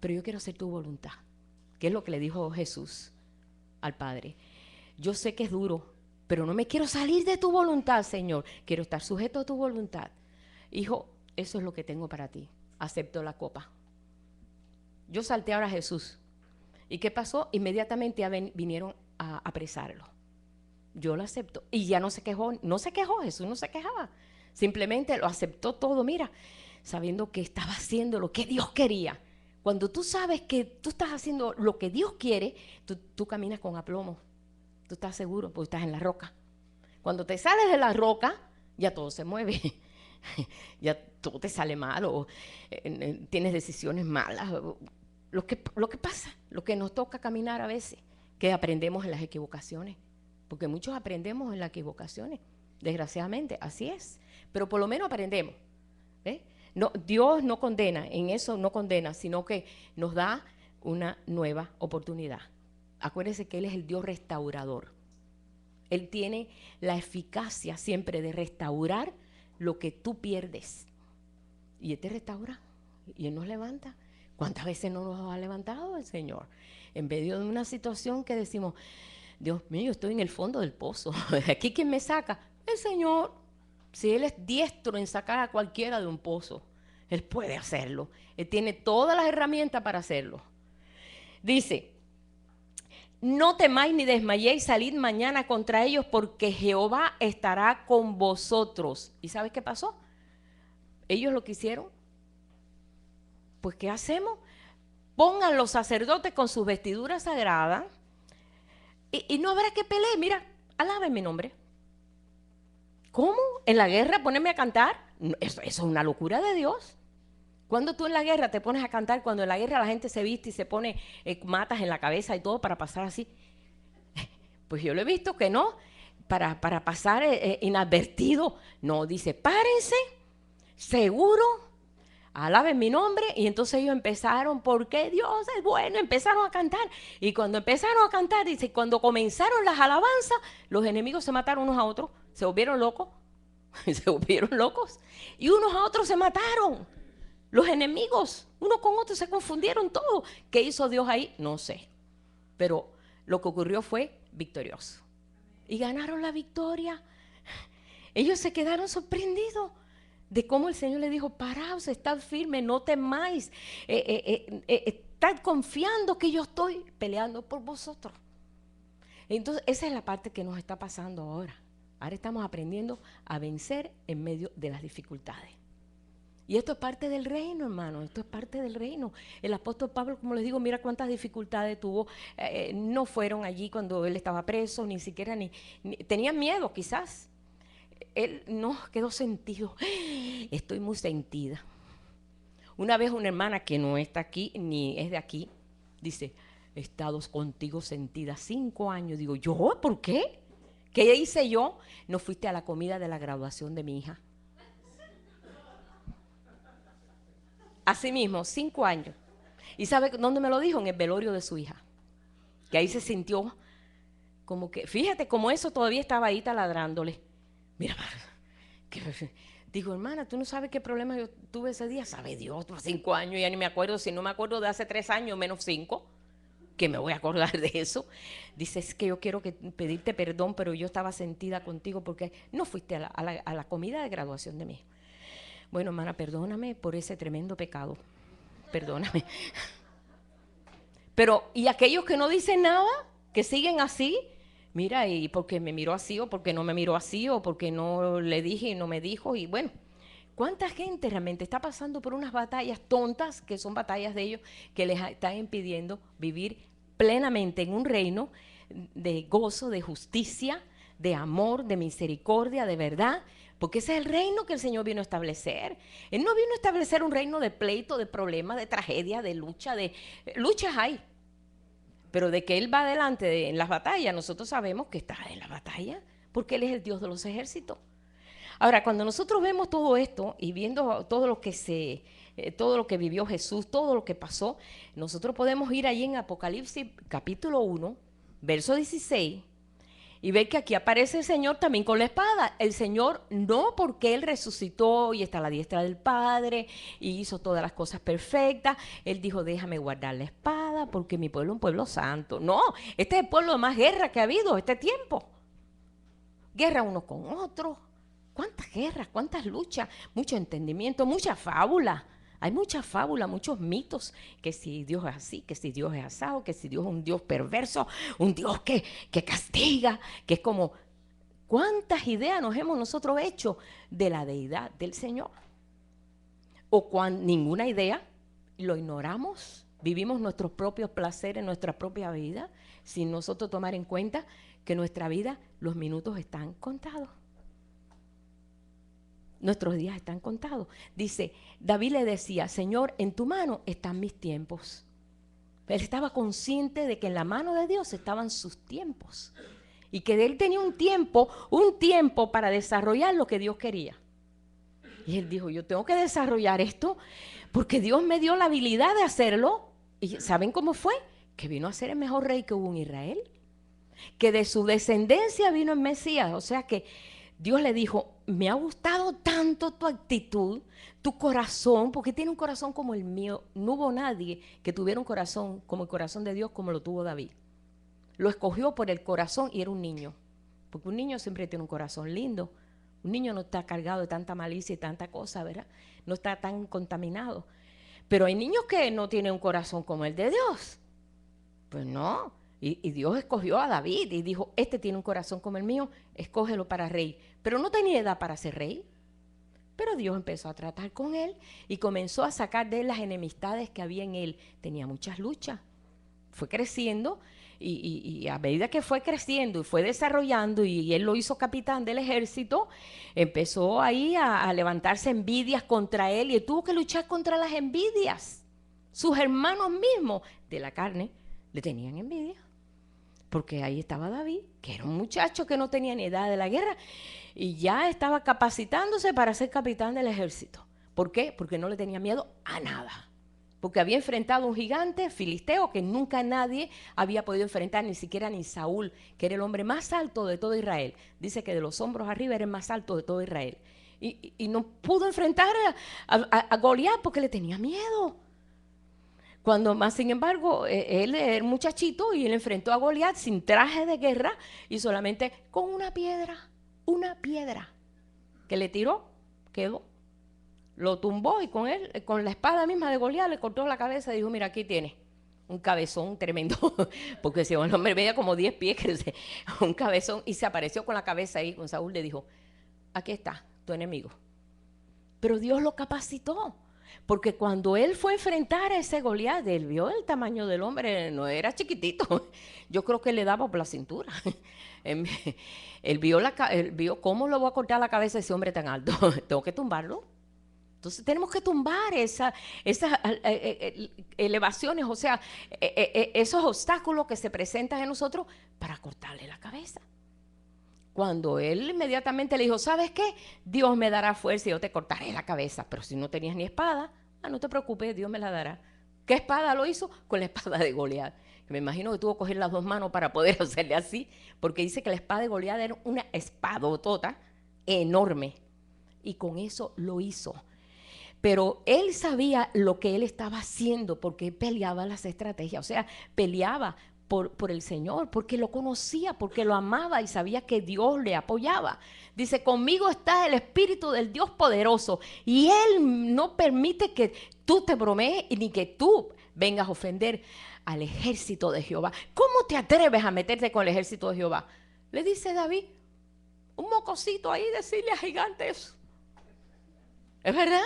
Pero yo quiero hacer tu voluntad, que es lo que le dijo Jesús al Padre. Yo sé que es duro, pero no me quiero salir de tu voluntad, Señor, quiero estar sujeto a tu voluntad. Hijo, eso es lo que tengo para ti. Aceptó la copa. Yo salté ahora a Jesús. ¿Y qué pasó? Inmediatamente vinieron a apresarlo. Yo lo acepto. Y ya no se quejó, Jesús no se quejaba. Simplemente lo aceptó todo, mira, sabiendo que estaba haciendo lo que Dios quería. Cuando tú sabes que tú estás haciendo lo que Dios quiere, tú caminas con aplomo. Tú estás seguro porque estás en la roca. Cuando te sales de la roca, ya todo se mueve. Ya todo te sale mal o tienes decisiones malas. Lo que pasa, lo que nos toca caminar a veces, que aprendemos en las equivocaciones. Porque muchos aprendemos en las equivocaciones. Desgraciadamente, así es. Pero por lo menos aprendemos. ¿Ves? No, Dios no condena, en eso no condena, sino que nos da una nueva oportunidad. Acuérdense que Él es el Dios restaurador. Él tiene la eficacia siempre de restaurar lo que tú pierdes. Y Él te restaura y Él nos levanta. ¿Cuántas veces no nos ha levantado el Señor? En medio de una situación que decimos, Dios mío, estoy en el fondo del pozo. ¿De aquí quién me saca? El Señor. Si Él es diestro en sacar a cualquiera de un pozo, Él puede hacerlo. Él tiene todas las herramientas para hacerlo. Dice, no temáis ni desmayéis, salid mañana contra ellos, porque Jehová estará con vosotros. ¿Y sabes qué pasó? Ellos lo que hicieron. Pues ¿qué hacemos? Pongan los sacerdotes con sus vestiduras sagradas y no habrá que pelear. Mira, alaben mi nombre. ¿Cómo? ¿En la guerra ponerme a cantar? Eso es una locura de Dios. Cuando tú en la guerra te pones a cantar, cuando en la guerra la gente se viste y se pone matas en la cabeza y todo para pasar así. Pues yo lo he visto que no, para pasar inadvertido. No, dice, párense, seguro, alaben mi nombre. Y entonces ellos empezaron, porque Dios es bueno, empezaron a cantar. Y cuando empezaron a cantar, dice, cuando comenzaron las alabanzas, los enemigos se mataron unos a otros. Se volvieron locos, se volvieron locos y unos a otros se mataron. Los enemigos, unos con otros se confundieron todo. ¿Qué hizo Dios ahí? No sé. Pero lo que ocurrió fue victorioso. Y ganaron la victoria. Ellos se quedaron sorprendidos de cómo el Señor les dijo, paraos, estad firmes, no temáis. Estad confiando que yo estoy peleando por vosotros. Entonces, esa es la parte que nos está pasando ahora. Ahora estamos aprendiendo a vencer en medio de las dificultades. Y esto es parte del reino, hermano, esto es parte del reino. El apóstol Pablo, como les digo, mira cuántas dificultades tuvo. No fueron allí cuando él estaba preso, ni siquiera tenían miedo quizás. Él no quedó sentido. Estoy muy sentida. Una vez una hermana que no está aquí, ni es de aquí, dice, he estado contigo sentida 5 años. Digo, ¿yo? ¿Por qué? ¿Qué hice yo? No fuiste a la comida de la graduación de mi hija. Así mismo, 5 años. ¿Y sabe dónde me lo dijo? En el velorio de su hija. Que ahí se sintió como que, fíjate cómo eso todavía estaba ahí taladrándole. Mira, digo, hermana, tú no sabes qué problema yo tuve ese día. Sabe Dios, 5 años, ya ni me acuerdo. Si no me acuerdo de hace 3 años, menos 5. Que me voy a acordar de eso. Dice, es que yo quiero pedirte perdón, pero yo estaba sentida contigo porque no fuiste a la comida de graduación de mi hijo. Bueno, hermana, perdóname por ese tremendo pecado. Perdóname. Pero, ¿y aquellos que no dicen nada? Que siguen así. Mira, y porque me miró así, o porque no me miró así, o porque no le dije y no me dijo. Y bueno, ¿cuánta gente realmente está pasando por unas batallas tontas, que son batallas de ellos, que les están impidiendo vivir plenamente en un reino de gozo, de justicia, de amor, de misericordia, de verdad? Porque ese es el reino que el Señor vino a establecer. Él no vino a establecer un reino de pleito, de problemas, de tragedia, de lucha. Luchas hay, pero de que Él va adelante en las batallas, nosotros sabemos que está en la batalla, porque Él es el Dios de los ejércitos. Ahora, cuando nosotros vemos todo esto y viendo todo lo que vivió Jesús, todo lo que pasó, nosotros podemos ir allí en Apocalipsis capítulo 1, verso 16, y ver que aquí aparece el Señor también con la espada. El Señor no porque Él resucitó y está a la diestra del Padre y hizo todas las cosas perfectas. Él dijo, déjame guardar la espada porque mi pueblo es un pueblo santo. No, este es el pueblo de más guerra que ha habido este tiempo. Guerra unos con otros. ¿Cuántas guerras, cuántas luchas? Mucho entendimiento, mucha fábula. Hay mucha fábula, muchos mitos, que si Dios es así, que si Dios es asado, que si Dios es un Dios perverso, un Dios que castiga, que es como, ¿cuántas ideas nos hemos nosotros hecho de la deidad del Señor? O ninguna idea, lo ignoramos, vivimos nuestros propios placeres, nuestra propia vida, sin nosotros tomar en cuenta que nuestra vida, los minutos están contados. Nuestros días están contados. Dice, David le decía, Señor, en tu mano están mis tiempos. Él estaba consciente de que en la mano de Dios estaban sus tiempos. Y que él tenía un tiempo para desarrollar lo que Dios quería. Y él dijo, yo tengo que desarrollar esto porque Dios me dio la habilidad de hacerlo. ¿Y saben cómo fue? Que vino a ser el mejor rey que hubo en Israel. Que de su descendencia vino el Mesías. O sea que Dios le dijo, me ha gustado tanto tu actitud, tu corazón, porque tiene un corazón como el mío. No hubo nadie que tuviera un corazón como el corazón de Dios como lo tuvo David. Lo escogió por el corazón y era un niño. Porque un niño siempre tiene un corazón lindo. Un niño no está cargado de tanta malicia y tanta cosa, ¿verdad? No está tan contaminado. Pero hay niños que no tienen un corazón como el de Dios. Pues no. Y Dios escogió a David y dijo, este tiene un corazón como el mío, escógelo para rey. Pero no tenía edad para ser rey. Pero Dios empezó a tratar con él y comenzó a sacar de él las enemistades que había en él. Tenía muchas luchas. Fue creciendo y a medida que fue creciendo y fue desarrollando y él lo hizo capitán del ejército, empezó ahí a levantarse envidias contra él y él tuvo que luchar contra las envidias. Sus hermanos mismos de la carne le tenían envidia. Porque ahí estaba David, que era un muchacho que no tenía ni edad de la guerra y ya estaba capacitándose para ser capitán del ejército. ¿Por qué? Porque no le tenía miedo a nada. Porque había enfrentado a un gigante filisteo que nunca nadie había podido enfrentar, ni siquiera ni Saúl, que era el hombre más alto de todo Israel. Dice que de los hombros arriba era el más alto de todo Israel. Y no pudo enfrentar a Goliat porque le tenía miedo. Cuando más, sin embargo, él era un muchachito y él enfrentó a Goliat sin traje de guerra y solamente con una piedra que le tiró, quedó. Lo tumbó y con él, con la espada misma de Goliat, le cortó la cabeza y dijo, mira, aquí tienes un cabezón tremendo, porque si el hombre medía como 10 pies, un cabezón, y se apareció con la cabeza ahí, con Saúl le dijo, aquí está tu enemigo. Pero Dios lo capacitó. Porque cuando él fue a enfrentar a ese Goliat, él vio el tamaño del hombre, no era chiquitito. Yo creo que le daba por la cintura. Él vio cómo lo voy a cortar la cabeza a ese hombre tan alto. Tengo que tumbarlo. Entonces tenemos que tumbar esas elevaciones, o sea, esos obstáculos que se presentan en nosotros para cortarle la cabeza. Cuando él inmediatamente le dijo, ¿sabes qué? Dios me dará fuerza y yo te cortaré la cabeza. Pero si no tenías ni espada, no te preocupes, Dios me la dará. ¿Qué espada lo hizo? Con la espada de Goliat. Me imagino que tuvo que coger las dos manos para poder hacerle así, porque dice que la espada de Goliat era una espadotota enorme. Y con eso lo hizo. Pero él sabía lo que él estaba haciendo porque peleaba las estrategias, o sea, peleaba por el Señor, porque lo conocía, porque lo amaba y sabía que Dios le apoyaba. Dice, conmigo está el Espíritu del Dios poderoso y Él no permite que tú te bromees ni que tú vengas a ofender al ejército de Jehová. ¿Cómo te atreves a meterte con el ejército de Jehová? Le dice David, un mocosito ahí decirle a gigantes. ¿Es verdad?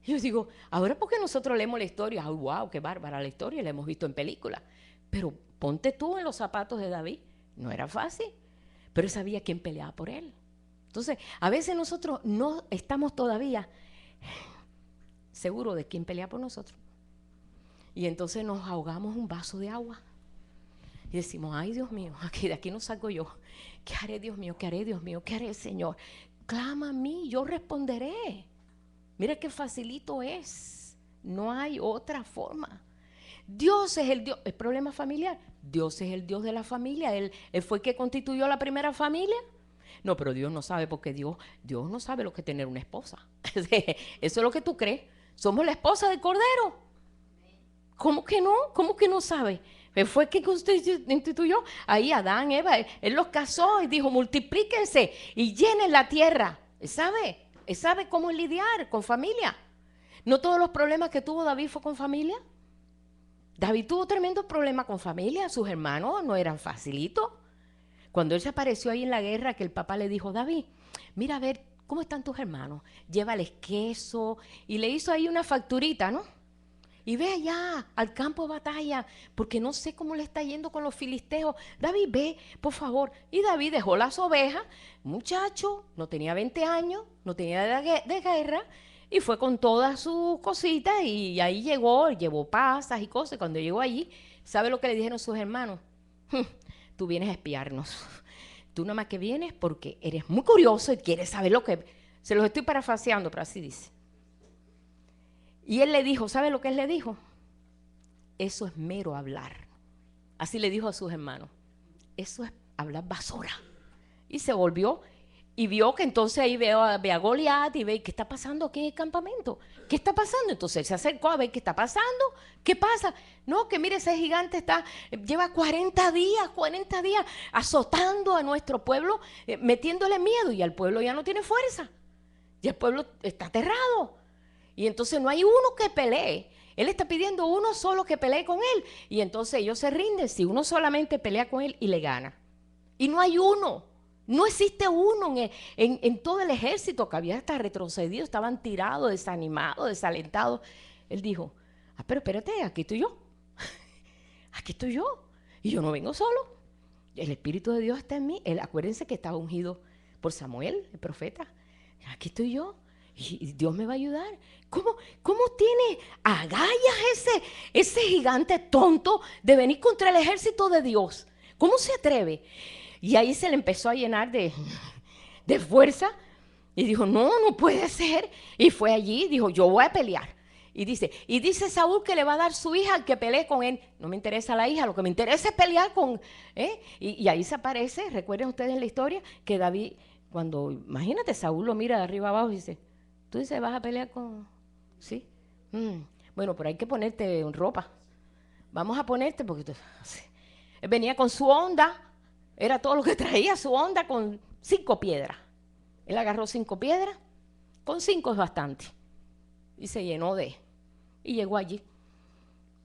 Yo digo, ahora porque nosotros leemos la historia, ¡ay, wow, qué bárbara la historia! La hemos visto en películas. Pero ponte tú en los zapatos de David. No era fácil, pero él sabía quién peleaba por él. Entonces, a veces nosotros no estamos todavía seguros de quién pelea por nosotros. Y entonces nos ahogamos un vaso de agua. Y decimos, ay, Dios mío, de aquí no salgo yo. ¿Qué haré, Dios mío? ¿Qué haré, Dios mío? ¿Qué haré, Señor? Clama a mí, yo responderé. Mira qué facilito es. No hay otra forma. Dios es el Dios. ¿El problema familiar? Dios es el Dios de la familia. Él fue el que constituyó la primera familia. No, pero Dios no sabe, porque Dios no sabe lo que es tener una esposa. Eso es lo que tú crees. Somos la esposa del Cordero. ¿Cómo que no? ¿Cómo que no sabe? Él fue el que constituyó ahí Adán, Eva. Él los casó y dijo, multiplíquense y llenen la tierra. Él sabe cómo lidiar con familia. ¿No todos los problemas que tuvo David fue con familia? David tuvo tremendos problemas con familia. Sus hermanos no eran facilitos. Cuando él se apareció ahí en la guerra, que el papá le dijo, David, mira a ver, ¿cómo están tus hermanos? Llévales queso. Y le hizo ahí una facturita, ¿no? y ve allá al campo de batalla, porque no sé cómo le está yendo con los filisteos. David, ve, por favor. Y David dejó las ovejas, muchacho, no tenía 20 años, no tenía de guerra, y fue con todas sus cositas, y ahí llegó, llevó pasas y cosas. Cuando llegó allí, ¿sabe lo que le dijeron sus hermanos? Tú vienes a espiarnos. Tú nada más que vienes porque eres muy curioso y quieres saber lo que... Se los estoy parafraseando, pero así dice. Y él le dijo, ¿sabe lo que él le dijo? Eso es mero hablar. Así le dijo a sus hermanos. Eso es hablar basura. Y se volvió y vio que entonces ahí ve a Goliat y ve qué está pasando aquí en el campamento. ¿Qué está pasando? Entonces él se acercó a ver qué está pasando. ¿Qué pasa? No, que mire, ese gigante lleva 40 días azotando a nuestro pueblo, metiéndole miedo, y al pueblo ya no tiene fuerza. Y el pueblo está aterrado. Y entonces no hay uno que pelee. Él está pidiendo uno solo que pelee con él. Y entonces ellos se rinden si uno solamente pelea con él y le gana. Y no hay uno. No existe uno en todo el ejército, que había hasta retrocedido, estaban tirados, desanimados, desalentados. Él dijo, pero espérate, aquí estoy yo. Aquí estoy yo. Y yo no vengo solo. El Espíritu de Dios está en mí. Acuérdense que estaba ungido por Samuel, el profeta. Aquí estoy yo. Y Dios me va a ayudar. ¿Cómo tiene agallas ese gigante tonto de venir contra el ejército de Dios? ¿Cómo se atreve? Y ahí se le empezó a llenar de fuerza. Y dijo, no puede ser. Y fue allí y dijo, yo voy a pelear. Y dice Saúl que le va a dar su hija al que pelee con él. No me interesa la hija, lo que me interesa es pelear con... Y ahí se aparece, recuerden ustedes en la historia, que David, cuando, imagínate, Saúl lo mira de arriba abajo y dice, tú dices, vas a pelear con... ¿Sí? Bueno, pero hay que ponerte ropa. Vamos a ponerte porque... Él venía con su honda, era todo lo que traía, su honda con 5 piedras. Él agarró 5 piedras, con 5 es bastante. Y se llenó y llegó allí.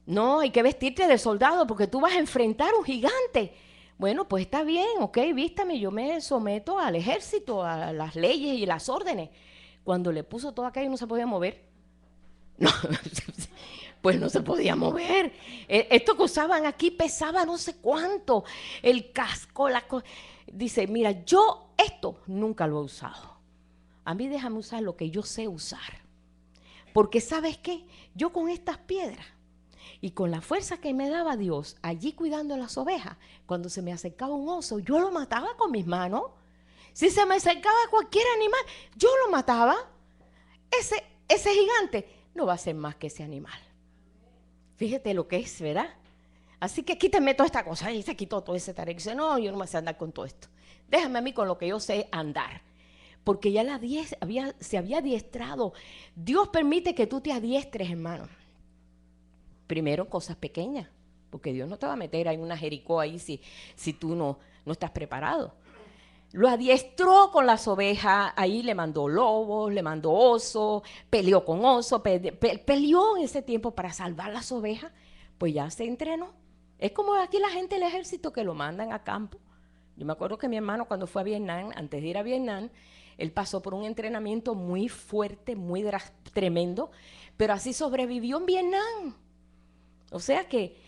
No, hay que vestirte de soldado porque tú vas a enfrentar un gigante. Bueno, pues está bien, ok, vístame, yo me someto al ejército, a las leyes y las órdenes. Cuando le puso todo aquello no se podía mover. No, pues no se podía mover. Esto que usaban aquí pesaba no sé cuánto. El casco, dice, mira, yo esto nunca lo he usado. A mí déjame usar lo que yo sé usar. Porque ¿sabes qué? Yo con estas piedras y con la fuerza que me daba Dios allí cuidando las ovejas, cuando se me acercaba un oso, yo lo mataba con mis manos. Si se me acercaba cualquier animal, yo lo mataba. Ese gigante no va a ser más que ese animal. Fíjate lo que es, ¿verdad? Así que quítame toda esta cosa. Y se quitó todo ese tarea. Dice, no, yo no me sé andar con todo esto. Déjame a mí con lo que yo sé andar. Porque ya se había adiestrado. Dios permite que tú te adiestres, hermano. Primero cosas pequeñas, porque Dios no te va a meter en una Jericó ahí si tú no estás preparado. Lo adiestró con las ovejas, ahí le mandó lobos, le mandó osos, peleó con osos, peleó en ese tiempo para salvar las ovejas, pues ya se entrenó. Es como aquí la gente del ejército que lo mandan a campo. Yo me acuerdo que mi hermano cuando fue a Vietnam, antes de ir a Vietnam, él pasó por un entrenamiento muy fuerte, muy tremendo, pero así sobrevivió en Vietnam. O sea que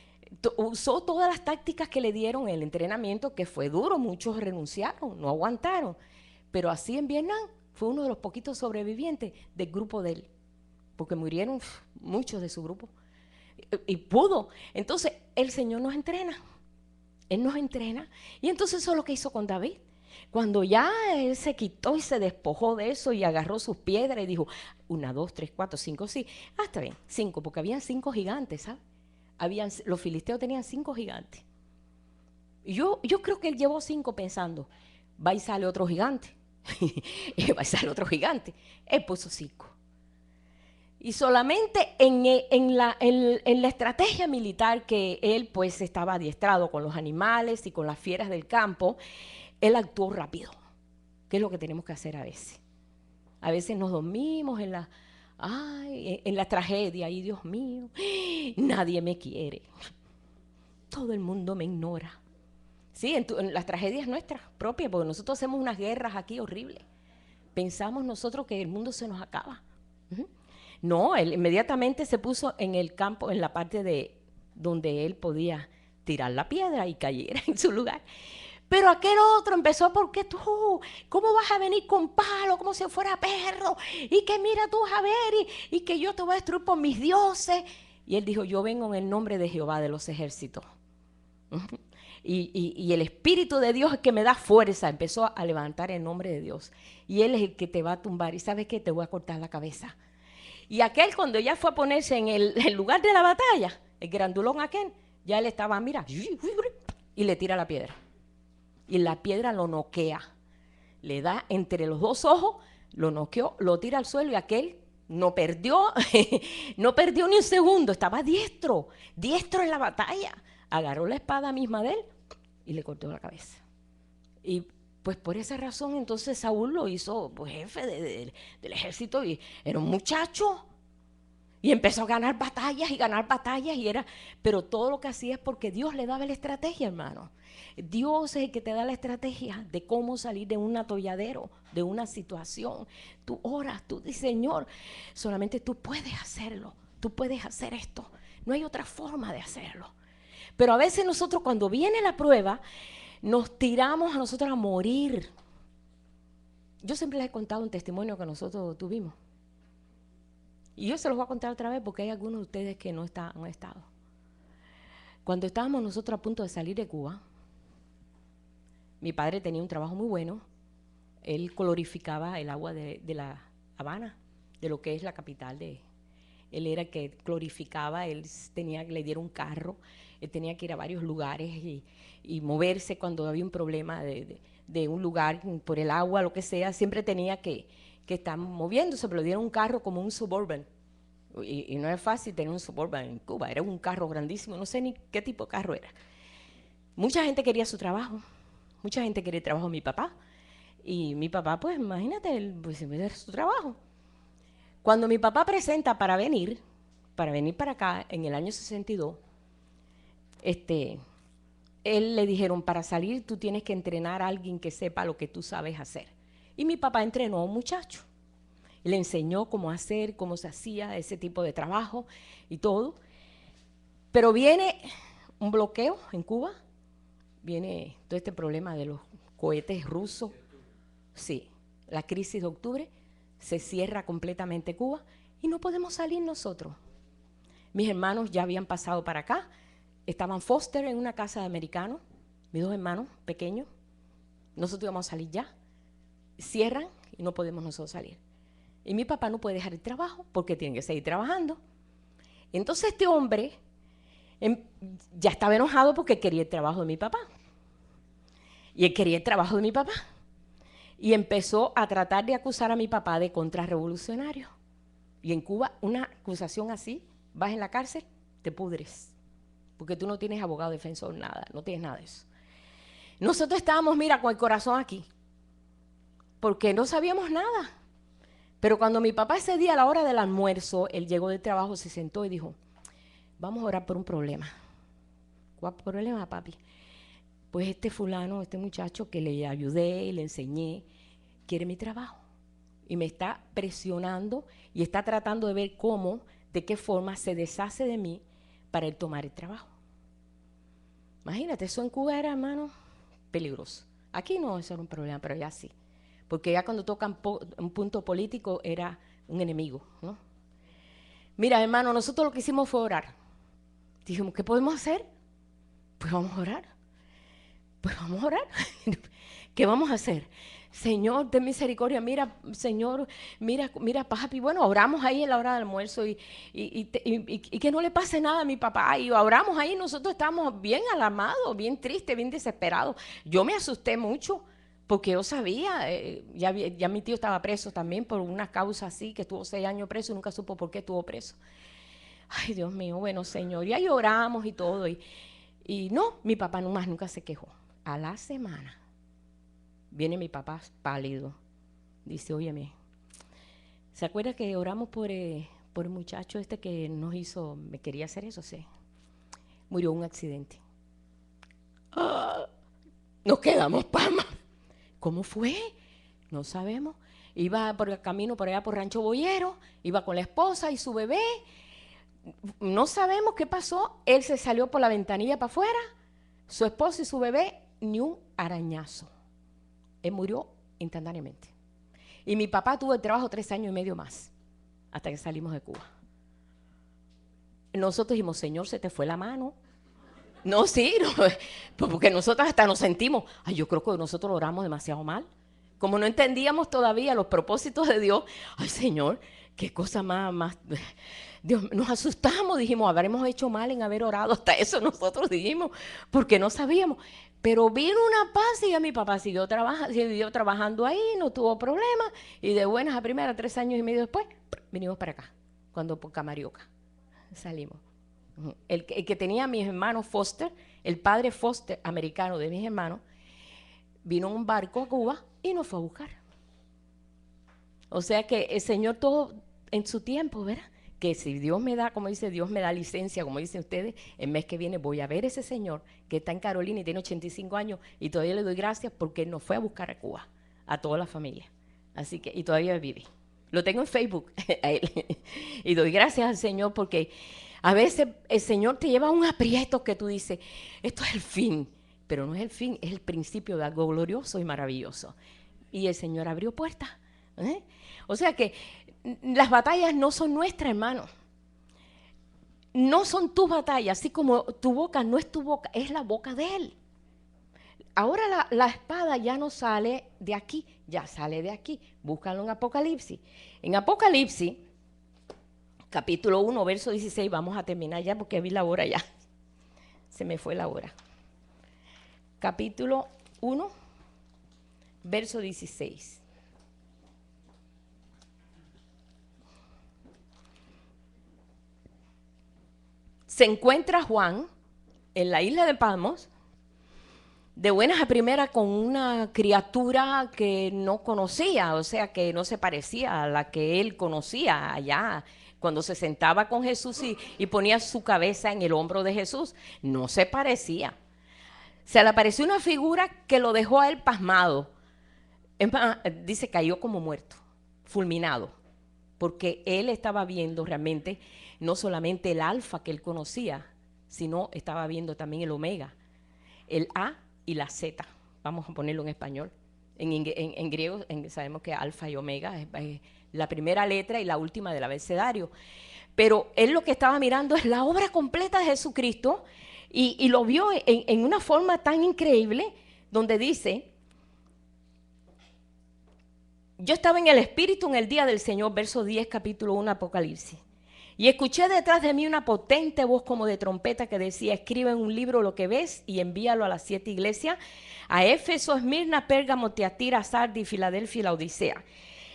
usó todas las tácticas que le dieron en el entrenamiento, que fue duro, muchos renunciaron, no aguantaron, pero así en Vietnam fue uno de los poquitos sobrevivientes del grupo de él, porque murieron muchos de su grupo, y pudo. Entonces el Señor nos entrena, Él nos entrena, y entonces eso es lo que hizo con David. Cuando ya él se quitó y se despojó de eso y agarró sus piedras y dijo, 1, 2, 3, 4, 5, sí, está bien, 5, porque habían 5 gigantes, ¿sabes? Los filisteos tenían 5 gigantes. Y yo creo que él llevó 5 pensando, va y sale otro gigante. Y va y sale otro gigante. Él puso 5. Y solamente en la estrategia militar que él pues estaba adiestrado con los animales y con las fieras del campo, él actuó rápido, que es lo que tenemos que hacer a veces. A veces nos dormimos en la tragedia, ay Dios mío, nadie me quiere, todo el mundo me ignora. Sí, en las tragedias nuestras propias, porque nosotros hacemos unas guerras aquí horribles. Pensamos nosotros que el mundo se nos acaba. No, él inmediatamente se puso en el campo, en la parte de donde él podía tirar la piedra y cayera en su lugar. Pero aquel otro empezó, ¿por qué tú? ¿Cómo vas a venir con palo como si fuera perro? Y que mira tú a ver, y que yo te voy a destruir por mis dioses. Y él dijo, yo vengo en el nombre de Jehová de los ejércitos. Y el Espíritu de Dios es que me da fuerza. Empezó a levantar el nombre de Dios. Y Él es el que te va a tumbar. ¿Y sabes qué? Te voy a cortar la cabeza. Y aquel, cuando ya fue a ponerse en el lugar de la batalla, el grandulón aquel, ya él estaba, mira, y le tira la piedra. Y la piedra lo noquea. Le da entre los dos ojos, lo noqueó, lo tira al suelo y aquel no perdió, no perdió ni un segundo. Estaba diestro en la batalla. Agarró la espada misma de él y le cortó la cabeza. Y pues por esa razón entonces Saúl lo hizo pues, jefe del ejército y era un muchacho. Y empezó a ganar batallas y era, pero todo lo que hacía es porque Dios le daba la estrategia, hermano. Dios es el que te da la estrategia de cómo salir de un atolladero, de una situación. Tú oras, tú dices, Señor, solamente tú puedes hacerlo, tú puedes hacer esto. No hay otra forma de hacerlo. Pero a veces nosotros cuando viene la prueba, nos tiramos a nosotros a morir. Yo siempre les he contado un testimonio que nosotros tuvimos. Y yo se los voy a contar otra vez porque hay algunos de ustedes que no han estado. Cuando estábamos nosotros a punto de salir de Cuba, mi padre tenía un trabajo muy bueno. Él clorificaba el agua de La Habana, de lo que es la capital de... Él era el que clorificaba, él tenía que le diera un carro, él tenía que ir a varios lugares y moverse cuando había un problema de un lugar por el agua, lo que sea, siempre tenía que estar moviéndose, pero le dieron un carro como un Suburban. Y no es fácil tener un Suburban en Cuba, era un carro grandísimo, no sé ni qué tipo de carro era. Mucha gente quería su trabajo, mucha gente quería el trabajo de mi papá. Y mi papá, pues imagínate, él pues, era su trabajo. Cuando mi papá presenta para venir para acá en el año 62, él le dijeron, para salir tú tienes que entrenar a alguien que sepa lo que tú sabes hacer. Y mi papá entrenó a un muchacho. Le enseñó cómo hacer, cómo se hacía ese tipo de trabajo y todo. Pero viene un bloqueo en Cuba, viene todo este problema de los cohetes rusos. Sí, la crisis de octubre, se cierra completamente Cuba y no podemos salir nosotros. Mis hermanos ya habían pasado para acá, estaban foster en una casa de americanos, mis dos hermanos pequeños, nosotros íbamos a salir ya, cierran y no podemos nosotros salir. Y mi papá no puede dejar el trabajo porque tiene que seguir trabajando. Entonces este hombre ya estaba enojado porque quería el trabajo de mi papá. Y él quería el trabajo de mi papá. Y empezó a tratar de acusar a mi papá de contrarrevolucionario. Y en Cuba, una acusación así, vas en la cárcel, te pudres. Porque tú no tienes abogado defensor, nada, no tienes nada de eso. Nosotros estábamos, mira, con el corazón aquí. Porque no sabíamos nada. Pero cuando mi papá ese día a la hora del almuerzo, él llegó del trabajo, se sentó y dijo, vamos a orar por un problema. ¿Cuál problema, papi? Pues este fulano, este muchacho que le ayudé y le enseñé, quiere mi trabajo. Y me está presionando y está tratando de ver cómo, de qué forma se deshace de mí para él tomar el trabajo. Imagínate, eso en Cuba era, hermano, peligroso. Aquí no, eso era un problema, pero ya sí. Porque ya cuando tocan un punto político era un enemigo, ¿no? Mira, hermano, nosotros lo que hicimos fue orar. Dijimos, ¿qué podemos hacer? Pues vamos a orar. Pues vamos a orar. ¿Qué vamos a hacer? Señor, ten misericordia, mira, Señor, mira, papi. Bueno, oramos ahí en la hora del almuerzo y que no le pase nada a mi papá. Y oramos ahí, nosotros estábamos bien alarmados, bien tristes, bien desesperados. Yo me asusté mucho porque yo sabía, ya mi tío estaba preso también por una causa así, que estuvo 6 años preso y nunca supo por qué estuvo preso. Ay, Dios mío, bueno, Señor, y ahí oramos y todo. Y no, mi papá nunca se quejó. A la semana viene mi papá pálido. Dice, óyeme, ¿se acuerda que oramos por el muchacho este que me quería hacer eso? Sí. Murió en un accidente. Nos quedamos, pama. ¿Cómo fue? No sabemos. iba por el camino por allá por Rancho Boyero, iba con la esposa y su bebé. No sabemos qué pasó, él se salió por la ventanilla para afuera, su esposa y su bebé, ni un arañazo. Él murió instantáneamente. Y mi papá tuvo el trabajo 3 años y medio más, hasta que salimos de Cuba. Nosotros dijimos, Señor, se te fue la mano. No, sí, no, porque nosotros hasta nos sentimos, ay, yo creo que nosotros oramos demasiado mal. Como no entendíamos todavía los propósitos de Dios, ay, Señor, qué cosa más, Dios, nos asustamos, dijimos, habremos hecho mal en haber orado, hasta eso nosotros dijimos, porque no sabíamos. Pero vino una paz y ya mi papá siguió trabajando ahí, no tuvo problema, y de buenas a primeras, 3 años y medio después, vinimos para acá, cuando por Camarioca salimos. El que tenía a mis hermanos Foster, el padre Foster americano de mis hermanos, vino en un barco a Cuba y nos fue a buscar. O sea que el Señor todo en su tiempo, ¿verdad? Que si Dios me da, como dice, Dios me da licencia, como dicen ustedes, el mes que viene voy a ver a ese señor que está en Carolina y tiene 85 años y todavía le doy gracias porque él nos fue a buscar a Cuba, a toda la familia. Así que, y todavía vive. Lo tengo en Facebook a él. Y doy gracias al Señor porque a veces el Señor te lleva a un aprieto que tú dices, esto es el fin, pero no es el fin, es el principio de algo glorioso y maravilloso. Y el Señor abrió puertas. O sea que las batallas no son nuestras, hermano. No son tus batallas, así como tu boca no es tu boca, es la boca de Él. Ahora la espada ya no sale de aquí, ya sale de aquí. Búscalo en Apocalipsis. En Apocalipsis, capítulo 1, verso 16, vamos a terminar ya porque vi la hora ya. Se me fue la hora. Capítulo 1, verso 16. Se encuentra Juan en la isla de Patmos, de buenas a primeras con una criatura que no conocía, o sea, que no se parecía a la que él conocía allá, cuando se sentaba con Jesús y ponía su cabeza en el hombro de Jesús. No se parecía. Se le apareció una figura que lo dejó a él pasmado. Es más, dice, cayó como muerto, fulminado, porque él estaba viendo realmente no solamente el alfa que él conocía, sino estaba viendo también el omega, el A y la Z. Vamos a ponerlo en español. En griego sabemos que alfa y omega es la primera letra y la última del abecedario. Pero él lo que estaba mirando es la obra completa de Jesucristo y lo vio en una forma tan increíble, donde dice, yo estaba en el Espíritu en el día del Señor, verso 10, capítulo 1, Apocalipsis. Y escuché detrás de mí una potente voz como de trompeta que decía, escribe en un libro lo que ves y envíalo a las 7 iglesias, a Éfeso, Esmirna, Pérgamo, Tiatira, Sardis, Filadelfia y la Odisea.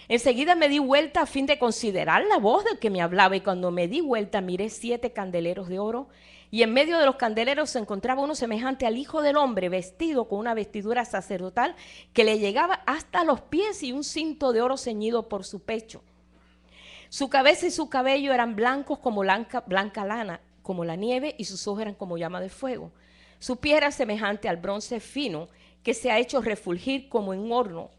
Enseguida me di vuelta a fin de considerar la voz del que me hablaba, y cuando me di vuelta miré 7 candeleros de oro, y en medio de los candeleros se encontraba uno semejante al Hijo del Hombre, vestido con una vestidura sacerdotal que le llegaba hasta los pies y un cinto de oro ceñido por su pecho. Su cabeza y su cabello eran blancos como blanca lana, como la nieve, y sus ojos eran como llama de fuego. Su piel era semejante al bronce fino que se ha hecho refulgir como en un horno.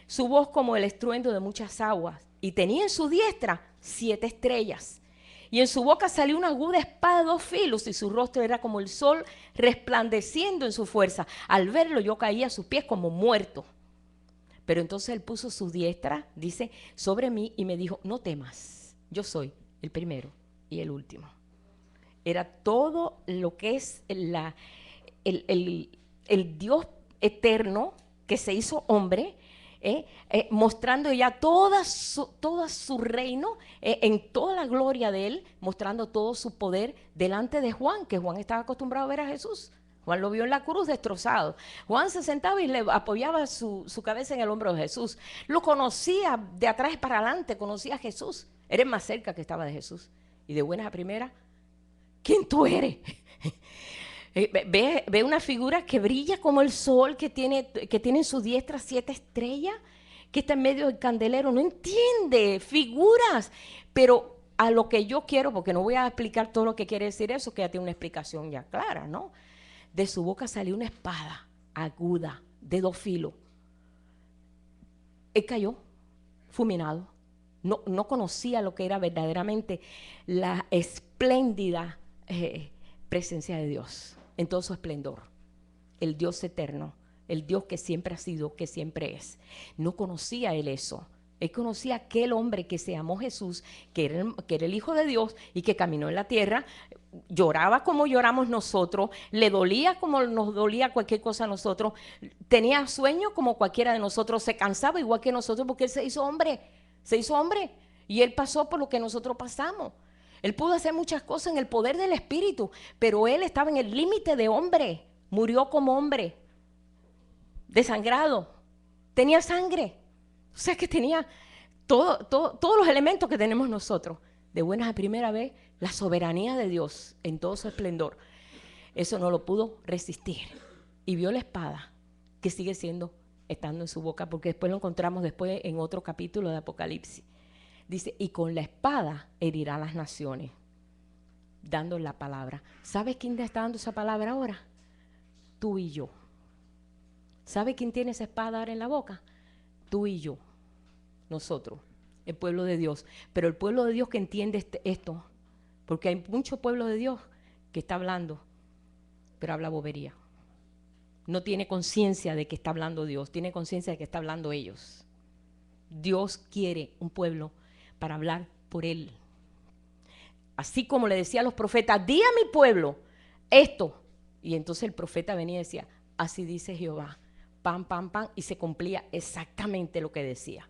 Su voz como el estruendo de muchas aguas, y tenía en su diestra 7 estrellas. Y en su boca salió una aguda espada de 2 filos, y su rostro era como el sol resplandeciendo en su fuerza. Al verlo yo caía a sus pies como muerto. Pero entonces él puso su diestra, dice, sobre mí y me dijo, no temas, yo soy el primero y el último. Era todo lo que es el Dios eterno que se hizo hombre, mostrando ya todo su reino, en toda la gloria de él, mostrando todo su poder delante de Juan, que Juan estaba acostumbrado a ver a Jesús. Juan lo vio en la cruz destrozado. Juan se sentaba y le apoyaba su cabeza en el hombro de Jesús. Lo conocía de atrás para adelante, conocía a Jesús. Era el más cerca que estaba de Jesús. Y de buenas a primeras, ¿quién tú eres? Ve una figura que brilla como el sol, que tiene en su diestra 7 estrellas, que está en medio del candelero. No entiende figuras, pero a lo que yo quiero, porque no voy a explicar todo lo que quiere decir eso, que ya tiene una explicación ya clara, ¿no? De su boca salió una espada aguda de 2 filos. Él cayó fulminado. No conocía lo que era verdaderamente la espléndida presencia de Dios en todo su esplendor. El Dios eterno, el Dios que siempre ha sido, que siempre es. No conocía él eso. Él conocía a aquel hombre que se llamó Jesús, que era el Hijo de Dios y que caminó en la tierra, lloraba como lloramos nosotros, le dolía como nos dolía cualquier cosa a nosotros, tenía sueño como cualquiera de nosotros, se cansaba igual que nosotros porque él se hizo hombre y él pasó por lo que nosotros pasamos. Él pudo hacer muchas cosas en el poder del Espíritu, pero él estaba en el límite de hombre, murió como hombre, desangrado, tenía sangre. O sea que tenía todos los elementos que tenemos nosotros. De buenas a primera vez, la soberanía de Dios en todo su esplendor. Eso no lo pudo resistir. Y vio la espada que sigue estando en su boca, porque después lo encontramos después en otro capítulo de Apocalipsis. Dice, y con la espada herirá a las naciones, dando la palabra. ¿Sabes quién está dando esa palabra ahora? Tú y yo. ¿Sabe quién tiene esa espada ahora en la boca? Tú y yo. Nosotros, el pueblo de Dios. Pero el pueblo de Dios que entiende esto, porque hay mucho pueblo de Dios que está hablando, pero habla bobería. No tiene conciencia de que está hablando Dios, tiene conciencia de que está hablando ellos. Dios quiere un pueblo para hablar por él. Así como le decía a los profetas, di a mi pueblo esto. Y entonces el profeta venía y decía, así dice Jehová, pam, pam, pam, y se cumplía exactamente lo que decía.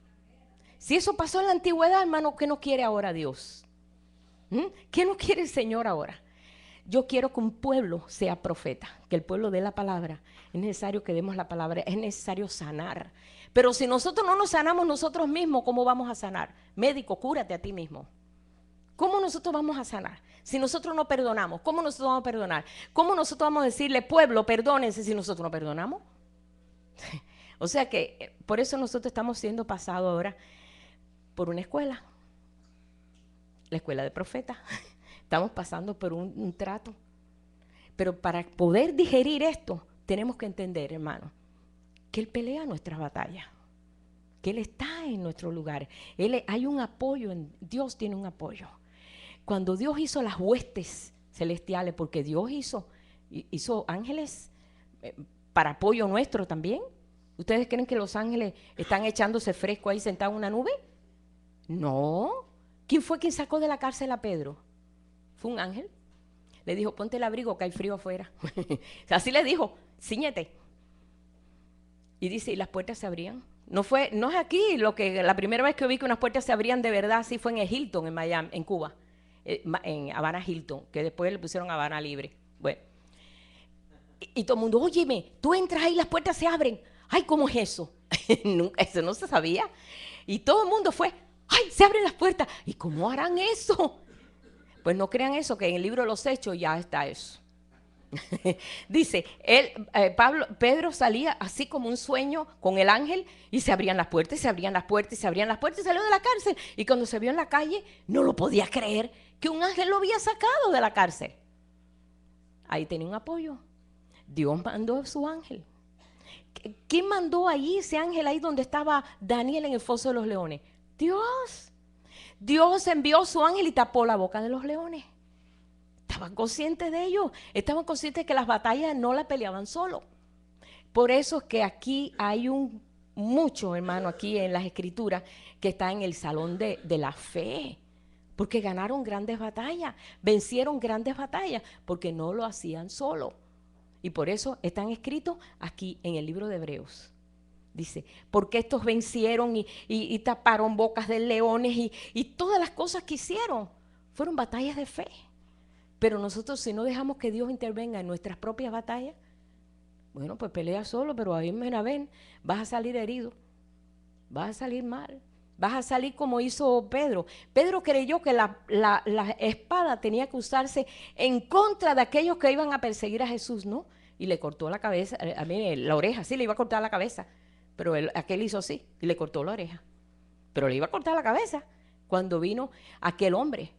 Si eso pasó en la antigüedad, hermano, ¿qué no quiere ahora Dios? ¿Qué no quiere el Señor ahora? Yo quiero que un pueblo sea profeta, que el pueblo dé la palabra. Es necesario que demos la palabra, es necesario sanar. Pero si nosotros no nos sanamos nosotros mismos, ¿cómo vamos a sanar? Médico, cúrate a ti mismo. ¿Cómo nosotros vamos a sanar? Si nosotros no perdonamos, ¿cómo nosotros vamos a perdonar? ¿Cómo nosotros vamos a decirle, pueblo, perdónense si nosotros no perdonamos? O sea que por eso nosotros estamos siendo pasados ahora por una escuela, la escuela de profetas. Estamos pasando por un trato. Pero para poder digerir esto, tenemos que entender, hermano, que Él pelea nuestras batallas, que Él está en nuestro lugar. Hay un apoyo, Dios tiene un apoyo. Cuando Dios hizo las huestes celestiales, porque Dios hizo ángeles para apoyo nuestro también. ¿Ustedes creen que los ángeles están echándose fresco ahí sentados en una nube? No. ¿Quién fue quien sacó de la cárcel a Pedro? Fue un ángel. Le dijo, ponte el abrigo que hay frío afuera. Así le dijo, cíñete. Y dice, y las puertas se abrían. No es aquí la primera vez que vi que unas puertas se abrían de verdad, así fue en el Hilton, en Miami, en Cuba, en Habana Hilton, que después le pusieron Habana Libre. Bueno. Y todo el mundo, óyeme, tú entras ahí, las puertas se abren. Ay, ¿cómo es eso? Eso no se sabía. Y todo el mundo fue, ay, se abren las puertas. ¿Y cómo harán eso? Pues no crean eso, que en el libro de los Hechos ya está eso. Dice, Pedro salía así como un sueño con el ángel y se abrían las puertas, se abrían las puertas, se abrían las puertas y salió de la cárcel. Y cuando se vio en la calle, no lo podía creer que un ángel lo había sacado de la cárcel. Ahí tenía un apoyo. Dios mandó a su ángel. ¿Quién mandó ahí ese ángel ahí donde estaba Daniel en el foso de los leones? Dios. Dios envió su ángel y tapó la boca de los leones. Estaban conscientes de ello. Estaban conscientes que las batallas no las peleaban solo. Por eso es que aquí hay mucho, hermano, aquí en las escrituras, que está en el salón de la fe. Porque ganaron grandes batallas, vencieron grandes batallas, porque no lo hacían solo. Y por eso están escritos aquí en el libro de Hebreos. Dice, porque estos vencieron y taparon bocas de leones y todas las cosas que hicieron fueron batallas de fe. Pero nosotros, si no dejamos que Dios intervenga en nuestras propias batallas, bueno, pues pelea solo, pero ahí ven, vas a salir herido, vas a salir mal, vas a salir como hizo Pedro. Pedro creyó que la espada tenía que usarse en contra de aquellos que iban a perseguir a Jesús, ¿no? Y le cortó la cabeza, la oreja, sí, le iba a cortar la cabeza. Pero aquel hizo así y le cortó la oreja. Pero le iba a cortar la cabeza cuando vino aquel hombre.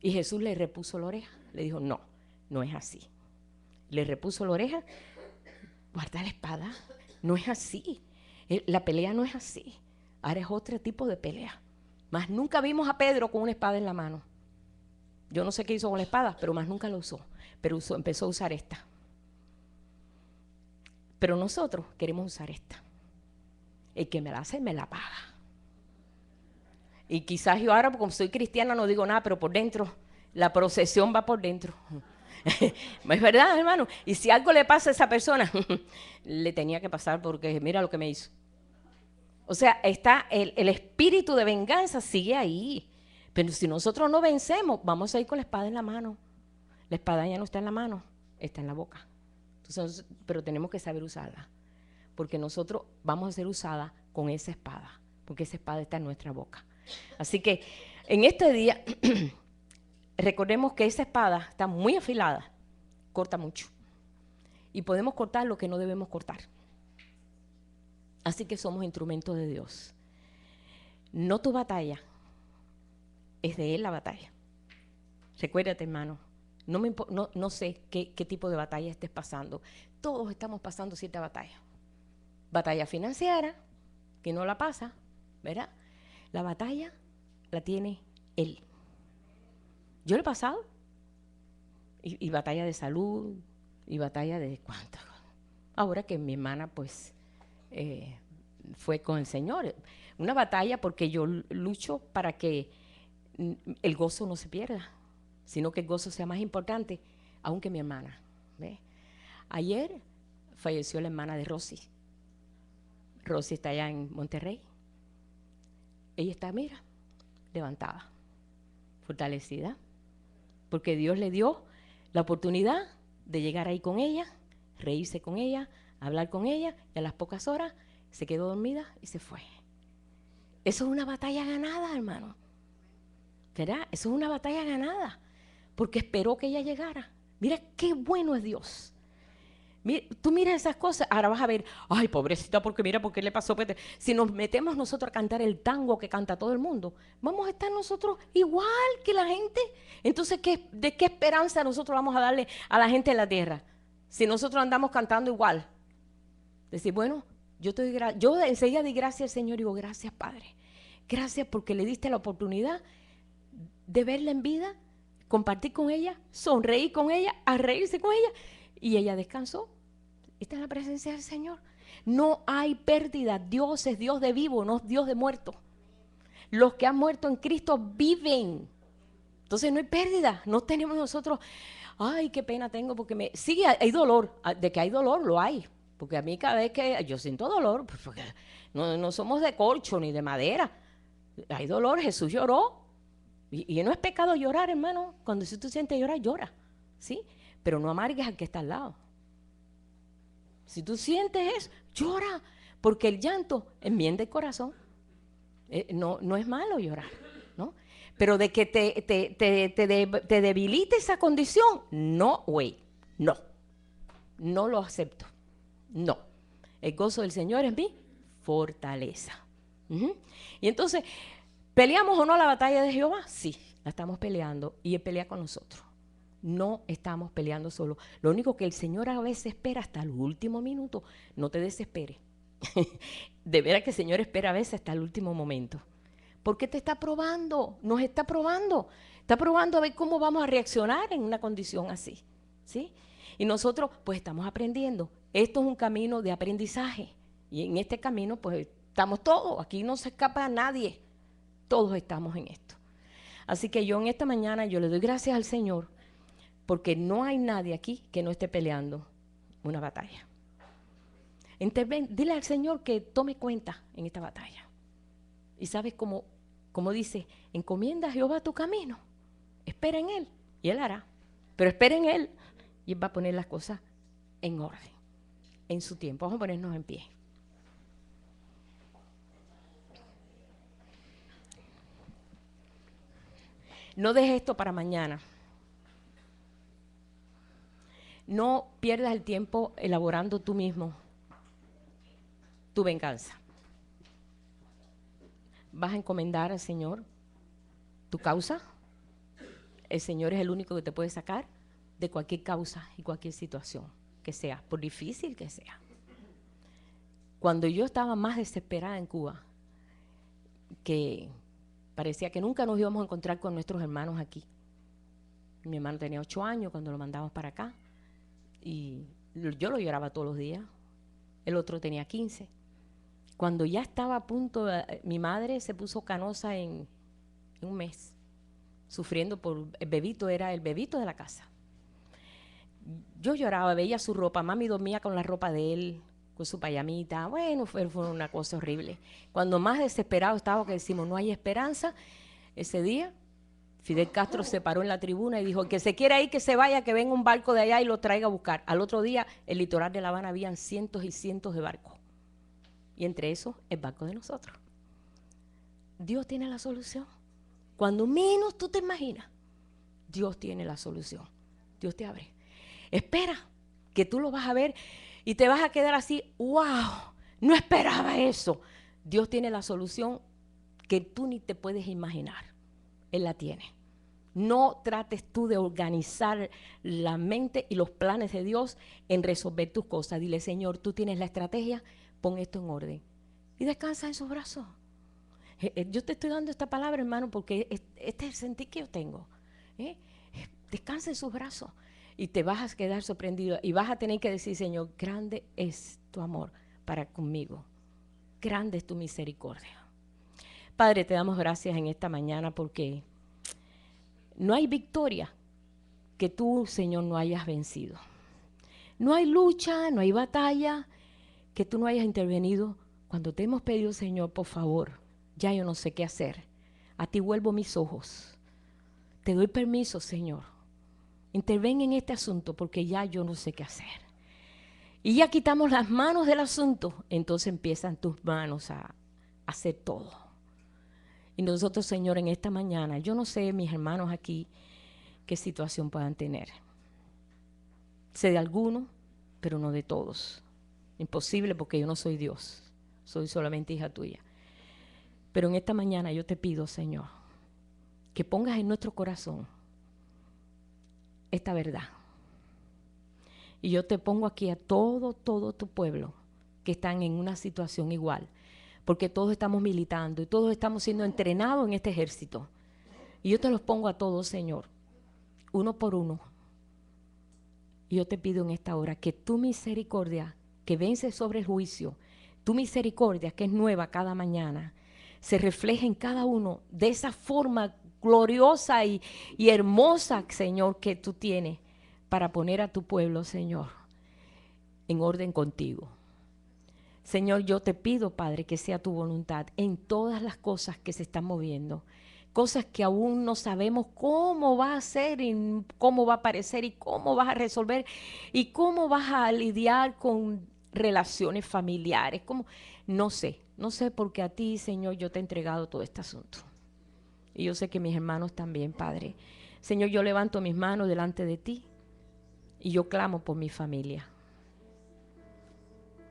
Y Jesús le repuso la oreja. Le dijo, no es así. Le repuso la oreja, guarda la espada. No es así. La pelea no es así. Ahora es otro tipo de pelea. Más nunca vimos a Pedro con una espada en la mano. Yo no sé qué hizo con la espada, pero más nunca lo usó. Pero empezó a usar esta. Pero nosotros queremos usar esta. El que me la hace, me la paga. Y quizás yo ahora, como soy cristiana, no digo nada, pero por dentro, la procesión va por dentro. Es verdad, hermano. Y si algo le pasa a esa persona, le tenía que pasar porque mira lo que me hizo. O sea, está el espíritu de venganza sigue ahí. Pero si nosotros no vencemos, vamos a ir con la espada en la mano. La espada ya no está en la mano, está en la boca. Entonces, pero tenemos que saber usarla. Porque nosotros vamos a ser usadas con esa espada. Porque esa espada está en nuestra boca. Así que en este día, recordemos que esa espada está muy afilada, corta mucho. Y podemos cortar lo que no debemos cortar. Así que somos instrumentos de Dios. No tu batalla, es de Él la batalla. Recuérdate, hermano, no sé qué tipo de batalla estés pasando. Todos estamos pasando cierta batalla. Batalla financiera, que no la pasa, ¿verdad? La batalla la tiene Él. Yo lo he pasado. Y batalla de salud, y batalla de cuántas. Ahora que mi hermana, pues, fue con el Señor. Una batalla porque yo lucho para que el gozo no se pierda, sino que el gozo sea más importante, aún que mi hermana. ¿Ve? Ayer falleció la hermana de Rosy. Rosy está allá en Monterrey. Ella está, mira, levantada, fortalecida, porque Dios le dio la oportunidad de llegar ahí con ella, reírse con ella, hablar con ella, y a las pocas horas se quedó dormida y se fue. Eso es una batalla ganada, hermano. ¿Verdad? Eso es una batalla ganada, porque esperó que ella llegara. Mira qué bueno es Dios. Mira, tú miras esas cosas, ahora vas a ver, ay, pobrecita, porque mira, ¿por qué le pasó? Si nos metemos nosotros a cantar el tango que canta todo el mundo, vamos a estar nosotros igual que la gente. Entonces, ¿de qué esperanza nosotros vamos a darle a la gente en la tierra? Si nosotros andamos cantando igual. Decir, bueno, yo enseguida di gracias al Señor y digo, gracias, Padre. Gracias porque le diste la oportunidad de verla en vida, compartir con ella, sonreír con ella, a reírse con ella. Y ella descansó. Está en la presencia del Señor. No hay pérdida. Dios es Dios de vivo, no es Dios de muerto. Los que han muerto en Cristo viven. Entonces no hay pérdida. No tenemos nosotros, ay, qué pena tengo porque sí, hay dolor. De que hay dolor, lo hay. Porque a mí cada vez que yo siento dolor, pues porque no somos de corcho ni de madera. Hay dolor, Jesús lloró. Y no es pecado llorar, hermano. Cuando si tú sientes llorar, llora. ¿Sí? Pero no amargues al que está al lado. Si tú sientes eso, llora, porque el llanto enmienda el corazón. No es malo llorar, ¿no? Pero de que te debilite esa condición, no, güey, no lo acepto, no. El gozo del Señor es mi fortaleza. Y entonces, ¿peleamos o no la batalla de Jehová? Sí, la estamos peleando y Él pelea con nosotros. No estamos peleando solo. Lo único que el Señor a veces espera hasta el último minuto. No te desesperes. De veras que el Señor espera a veces hasta el último momento. Porque te está probando, nos está probando. Está probando a ver cómo vamos a reaccionar en una condición así. ¿Sí? Y nosotros pues estamos aprendiendo. Esto es un camino de aprendizaje. Y en este camino pues estamos todos. Aquí no se escapa a nadie. Todos estamos en esto. Así que yo en esta mañana yo le doy gracias al Señor. Porque no hay nadie aquí que no esté peleando una batalla. Dile al Señor que tome cuenta en esta batalla. Y sabes como dice, encomienda a Jehová tu camino. Espera en Él y Él hará. Pero espera en Él y Él va a poner las cosas en orden, en su tiempo. Vamos a ponernos en pie. No dejes esto para mañana. No pierdas el tiempo elaborando tú mismo tu venganza. Vas a encomendar al Señor tu causa. El Señor es el único que te puede sacar de cualquier causa y cualquier situación que sea, por difícil que sea. Cuando yo estaba más desesperada en Cuba, que parecía que nunca nos íbamos a encontrar con nuestros hermanos aquí. Mi hermano tenía 8 años cuando lo mandamos para acá y yo lo lloraba todos los días. El otro tenía 15. Cuando ya estaba a punto, mi madre se puso canosa en un mes, sufriendo por el bebito, era el bebito de la casa. Yo lloraba, veía su ropa, mami dormía con la ropa de él, con su payamita. Bueno, fue una cosa horrible. Cuando más desesperado estaba, que decimos, no hay esperanza, ese día Fidel Castro se paró en la tribuna y dijo, que se quiera ir, que se vaya, que venga un barco de allá y lo traiga a buscar. Al otro día, el litoral de La Habana habían cientos y cientos de barcos. Y entre esos, el barco de nosotros. Dios tiene la solución. Cuando menos tú te imaginas, Dios tiene la solución. Dios te abre. Espera, que tú lo vas a ver y te vas a quedar así, wow, no esperaba eso. Dios tiene la solución que tú ni te puedes imaginar. Él la tiene. No trates tú de organizar la mente y los planes de Dios en resolver tus cosas. Dile, Señor, tú tienes la estrategia, pon esto en orden. Y descansa en sus brazos. Yo te estoy dando esta palabra, hermano, porque este es el sentir que yo tengo. Descansa en sus brazos y te vas a quedar sorprendido y vas a tener que decir, Señor, grande es tu amor para conmigo. Grande es tu misericordia. Padre, te damos gracias en esta mañana porque no hay victoria que tú, Señor, no hayas vencido. No hay lucha, no hay batalla que tú no hayas intervenido. Cuando te hemos pedido, Señor, por favor, ya yo no sé qué hacer. A ti vuelvo mis ojos. Te doy permiso, Señor. Interven en este asunto porque ya yo no sé qué hacer. Y ya quitamos las manos del asunto, entonces empiezan tus manos a hacer todo. Y nosotros, Señor, en esta mañana, yo no sé, mis hermanos aquí, qué situación puedan tener. Sé de algunos, pero no de todos. Imposible porque yo no soy Dios, soy solamente hija tuya. Pero en esta mañana yo te pido, Señor, que pongas en nuestro corazón esta verdad. Y yo te pongo aquí a todo tu pueblo que están en una situación igual. Porque todos estamos militando y todos estamos siendo entrenados en este ejército. Y yo te los pongo a todos, Señor, uno por uno. Y yo te pido en esta hora que tu misericordia, que vence sobre el juicio, tu misericordia, que es nueva cada mañana, se refleje en cada uno de esa forma gloriosa y hermosa, Señor, que tú tienes para poner a tu pueblo, Señor, en orden contigo. Señor, yo te pido, Padre, que sea tu voluntad en todas las cosas que se están moviendo, cosas que aún no sabemos cómo va a ser y cómo va a aparecer y cómo vas a resolver y cómo vas a lidiar con relaciones familiares, no sé porque a ti, Señor, yo te he entregado todo este asunto. Y yo sé que mis hermanos también, Padre. Señor, yo levanto mis manos delante de ti y yo clamo por mi familia.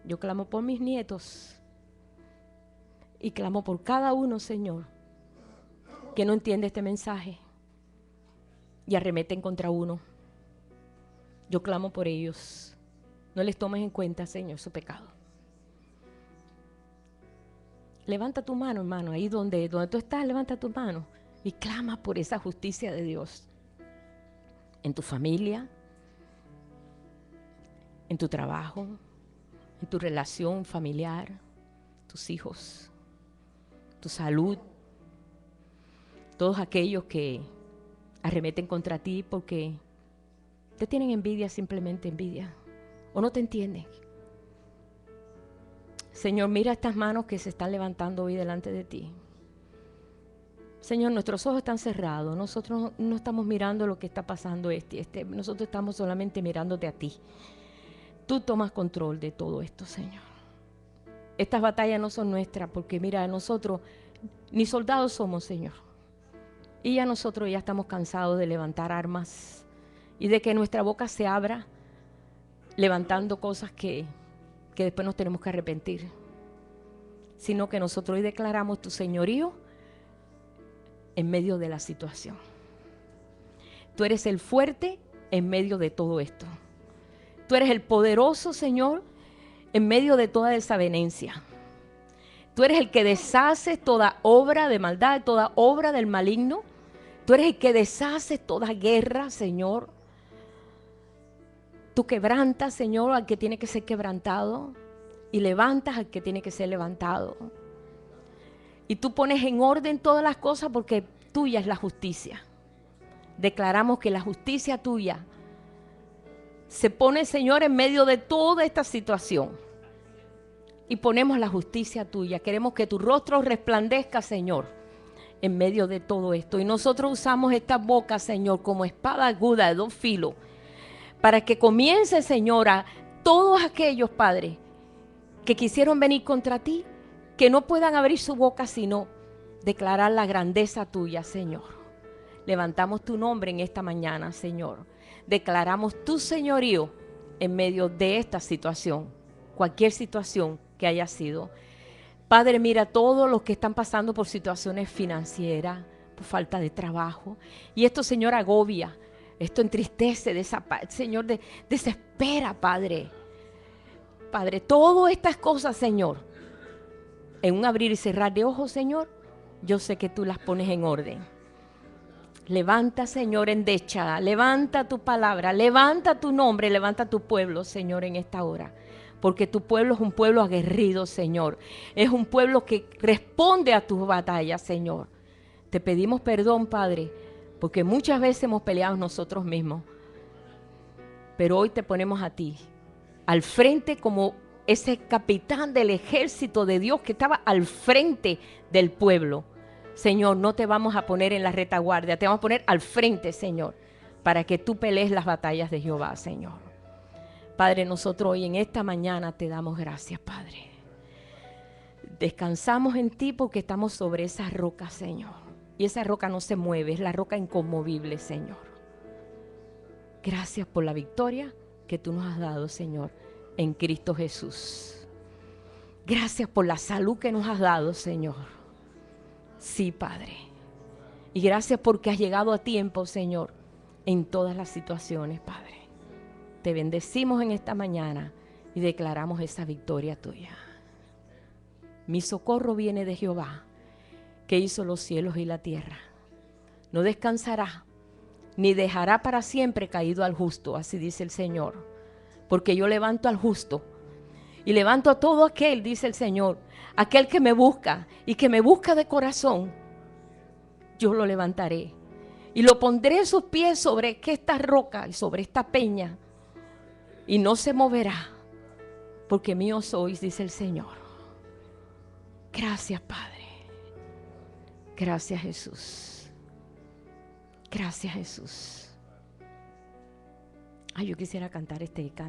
Yo clamo por mis nietos y clamo por cada uno, Señor, que no entiende este mensaje y arremeten contra uno. Yo clamo por ellos. No les tomes en cuenta, Señor, su pecado. Levanta tu mano, hermano, ahí donde tú estás, levanta tu mano y clama por esa justicia de Dios en tu familia, en tu trabajo, en tu relación familiar, tus hijos, tu salud, todos aquellos que arremeten contra ti porque te tienen envidia, simplemente envidia, o no te entienden. Señor, mira estas manos que se están levantando hoy delante de ti. Señor, nuestros ojos están cerrados, nosotros no estamos mirando lo que está pasando nosotros estamos solamente mirándote a ti. Tú tomas control de todo esto, Señor. Estas batallas no son nuestras porque mira, nosotros ni soldados somos, Señor. Y ya nosotros ya estamos cansados de levantar armas y de que nuestra boca se abra levantando cosas que después nos tenemos que arrepentir. Sino que nosotros hoy declaramos tu señorío en medio de la situación. Tú eres el fuerte en medio de todo esto. Tú eres el poderoso, Señor, en medio de toda desavenencia. Tú eres el que deshaces toda obra de maldad, toda obra del maligno. Tú eres el que deshaces toda guerra, Señor. Tú quebrantas, Señor, al que tiene que ser quebrantado y levantas al que tiene que ser levantado. Y tú pones en orden todas las cosas porque tuya es la justicia. Declaramos que la justicia tuya se pone, Señor, en medio de toda esta situación. Y ponemos la justicia tuya. Queremos que tu rostro resplandezca, Señor, en medio de todo esto. Y nosotros usamos esta boca, Señor, como espada aguda de dos filos, para que comience, Señor, a todos aquellos, Padre, que quisieron venir contra ti, que no puedan abrir su boca, sino declarar la grandeza tuya, Señor. Levantamos tu nombre en esta mañana, Señor. Declaramos tu señorío en medio de esta situación, cualquier situación que haya sido. Padre, mira a todos los que están pasando por situaciones financieras, por falta de trabajo. Y esto, Señor, agobia. Esto entristece, Señor, desespera, Padre. Padre, todas estas cosas, Señor, en un abrir y cerrar de ojos, Señor, yo sé que tú las pones en orden. Levanta, Señor, endecha, levanta tu palabra, levanta tu nombre, levanta tu pueblo, Señor, en esta hora. Porque tu pueblo es un pueblo aguerrido, Señor. Es un pueblo que responde a tus batallas, Señor. Te pedimos perdón, Padre, porque muchas veces hemos peleado nosotros mismos. Pero hoy te ponemos a ti, al frente como ese capitán del ejército de Dios que estaba al frente del pueblo. Señor, no te vamos a poner en la retaguardia, te vamos a poner al frente, Señor, para que tú pelees las batallas de Jehová, Señor. Padre, nosotros hoy en esta mañana te damos gracias, Padre. Descansamos en ti porque estamos sobre esa roca, Señor. Y esa roca no se mueve, es la roca inconmovible, Señor. Gracias por la victoria que tú nos has dado, Señor, en Cristo Jesús. Gracias por la salud que nos has dado, Señor. Sí, Padre. Y gracias porque has llegado a tiempo, Señor, en todas las situaciones, Padre. Te bendecimos en esta mañana y declaramos esa victoria tuya. Mi socorro viene de Jehová, que hizo los cielos y la tierra. No descansará, ni dejará para siempre caído al justo, así dice el Señor. Porque yo levanto al justo y levanto a todo aquel, dice el Señor, aquel que me busca y que me busca de corazón, yo lo levantaré y lo pondré sus pies sobre esta roca y sobre esta peña y no se moverá, porque mío sois, dice el Señor. Gracias, Padre. Gracias, Jesús. Gracias, Jesús. Ay, yo quisiera cantar este canto.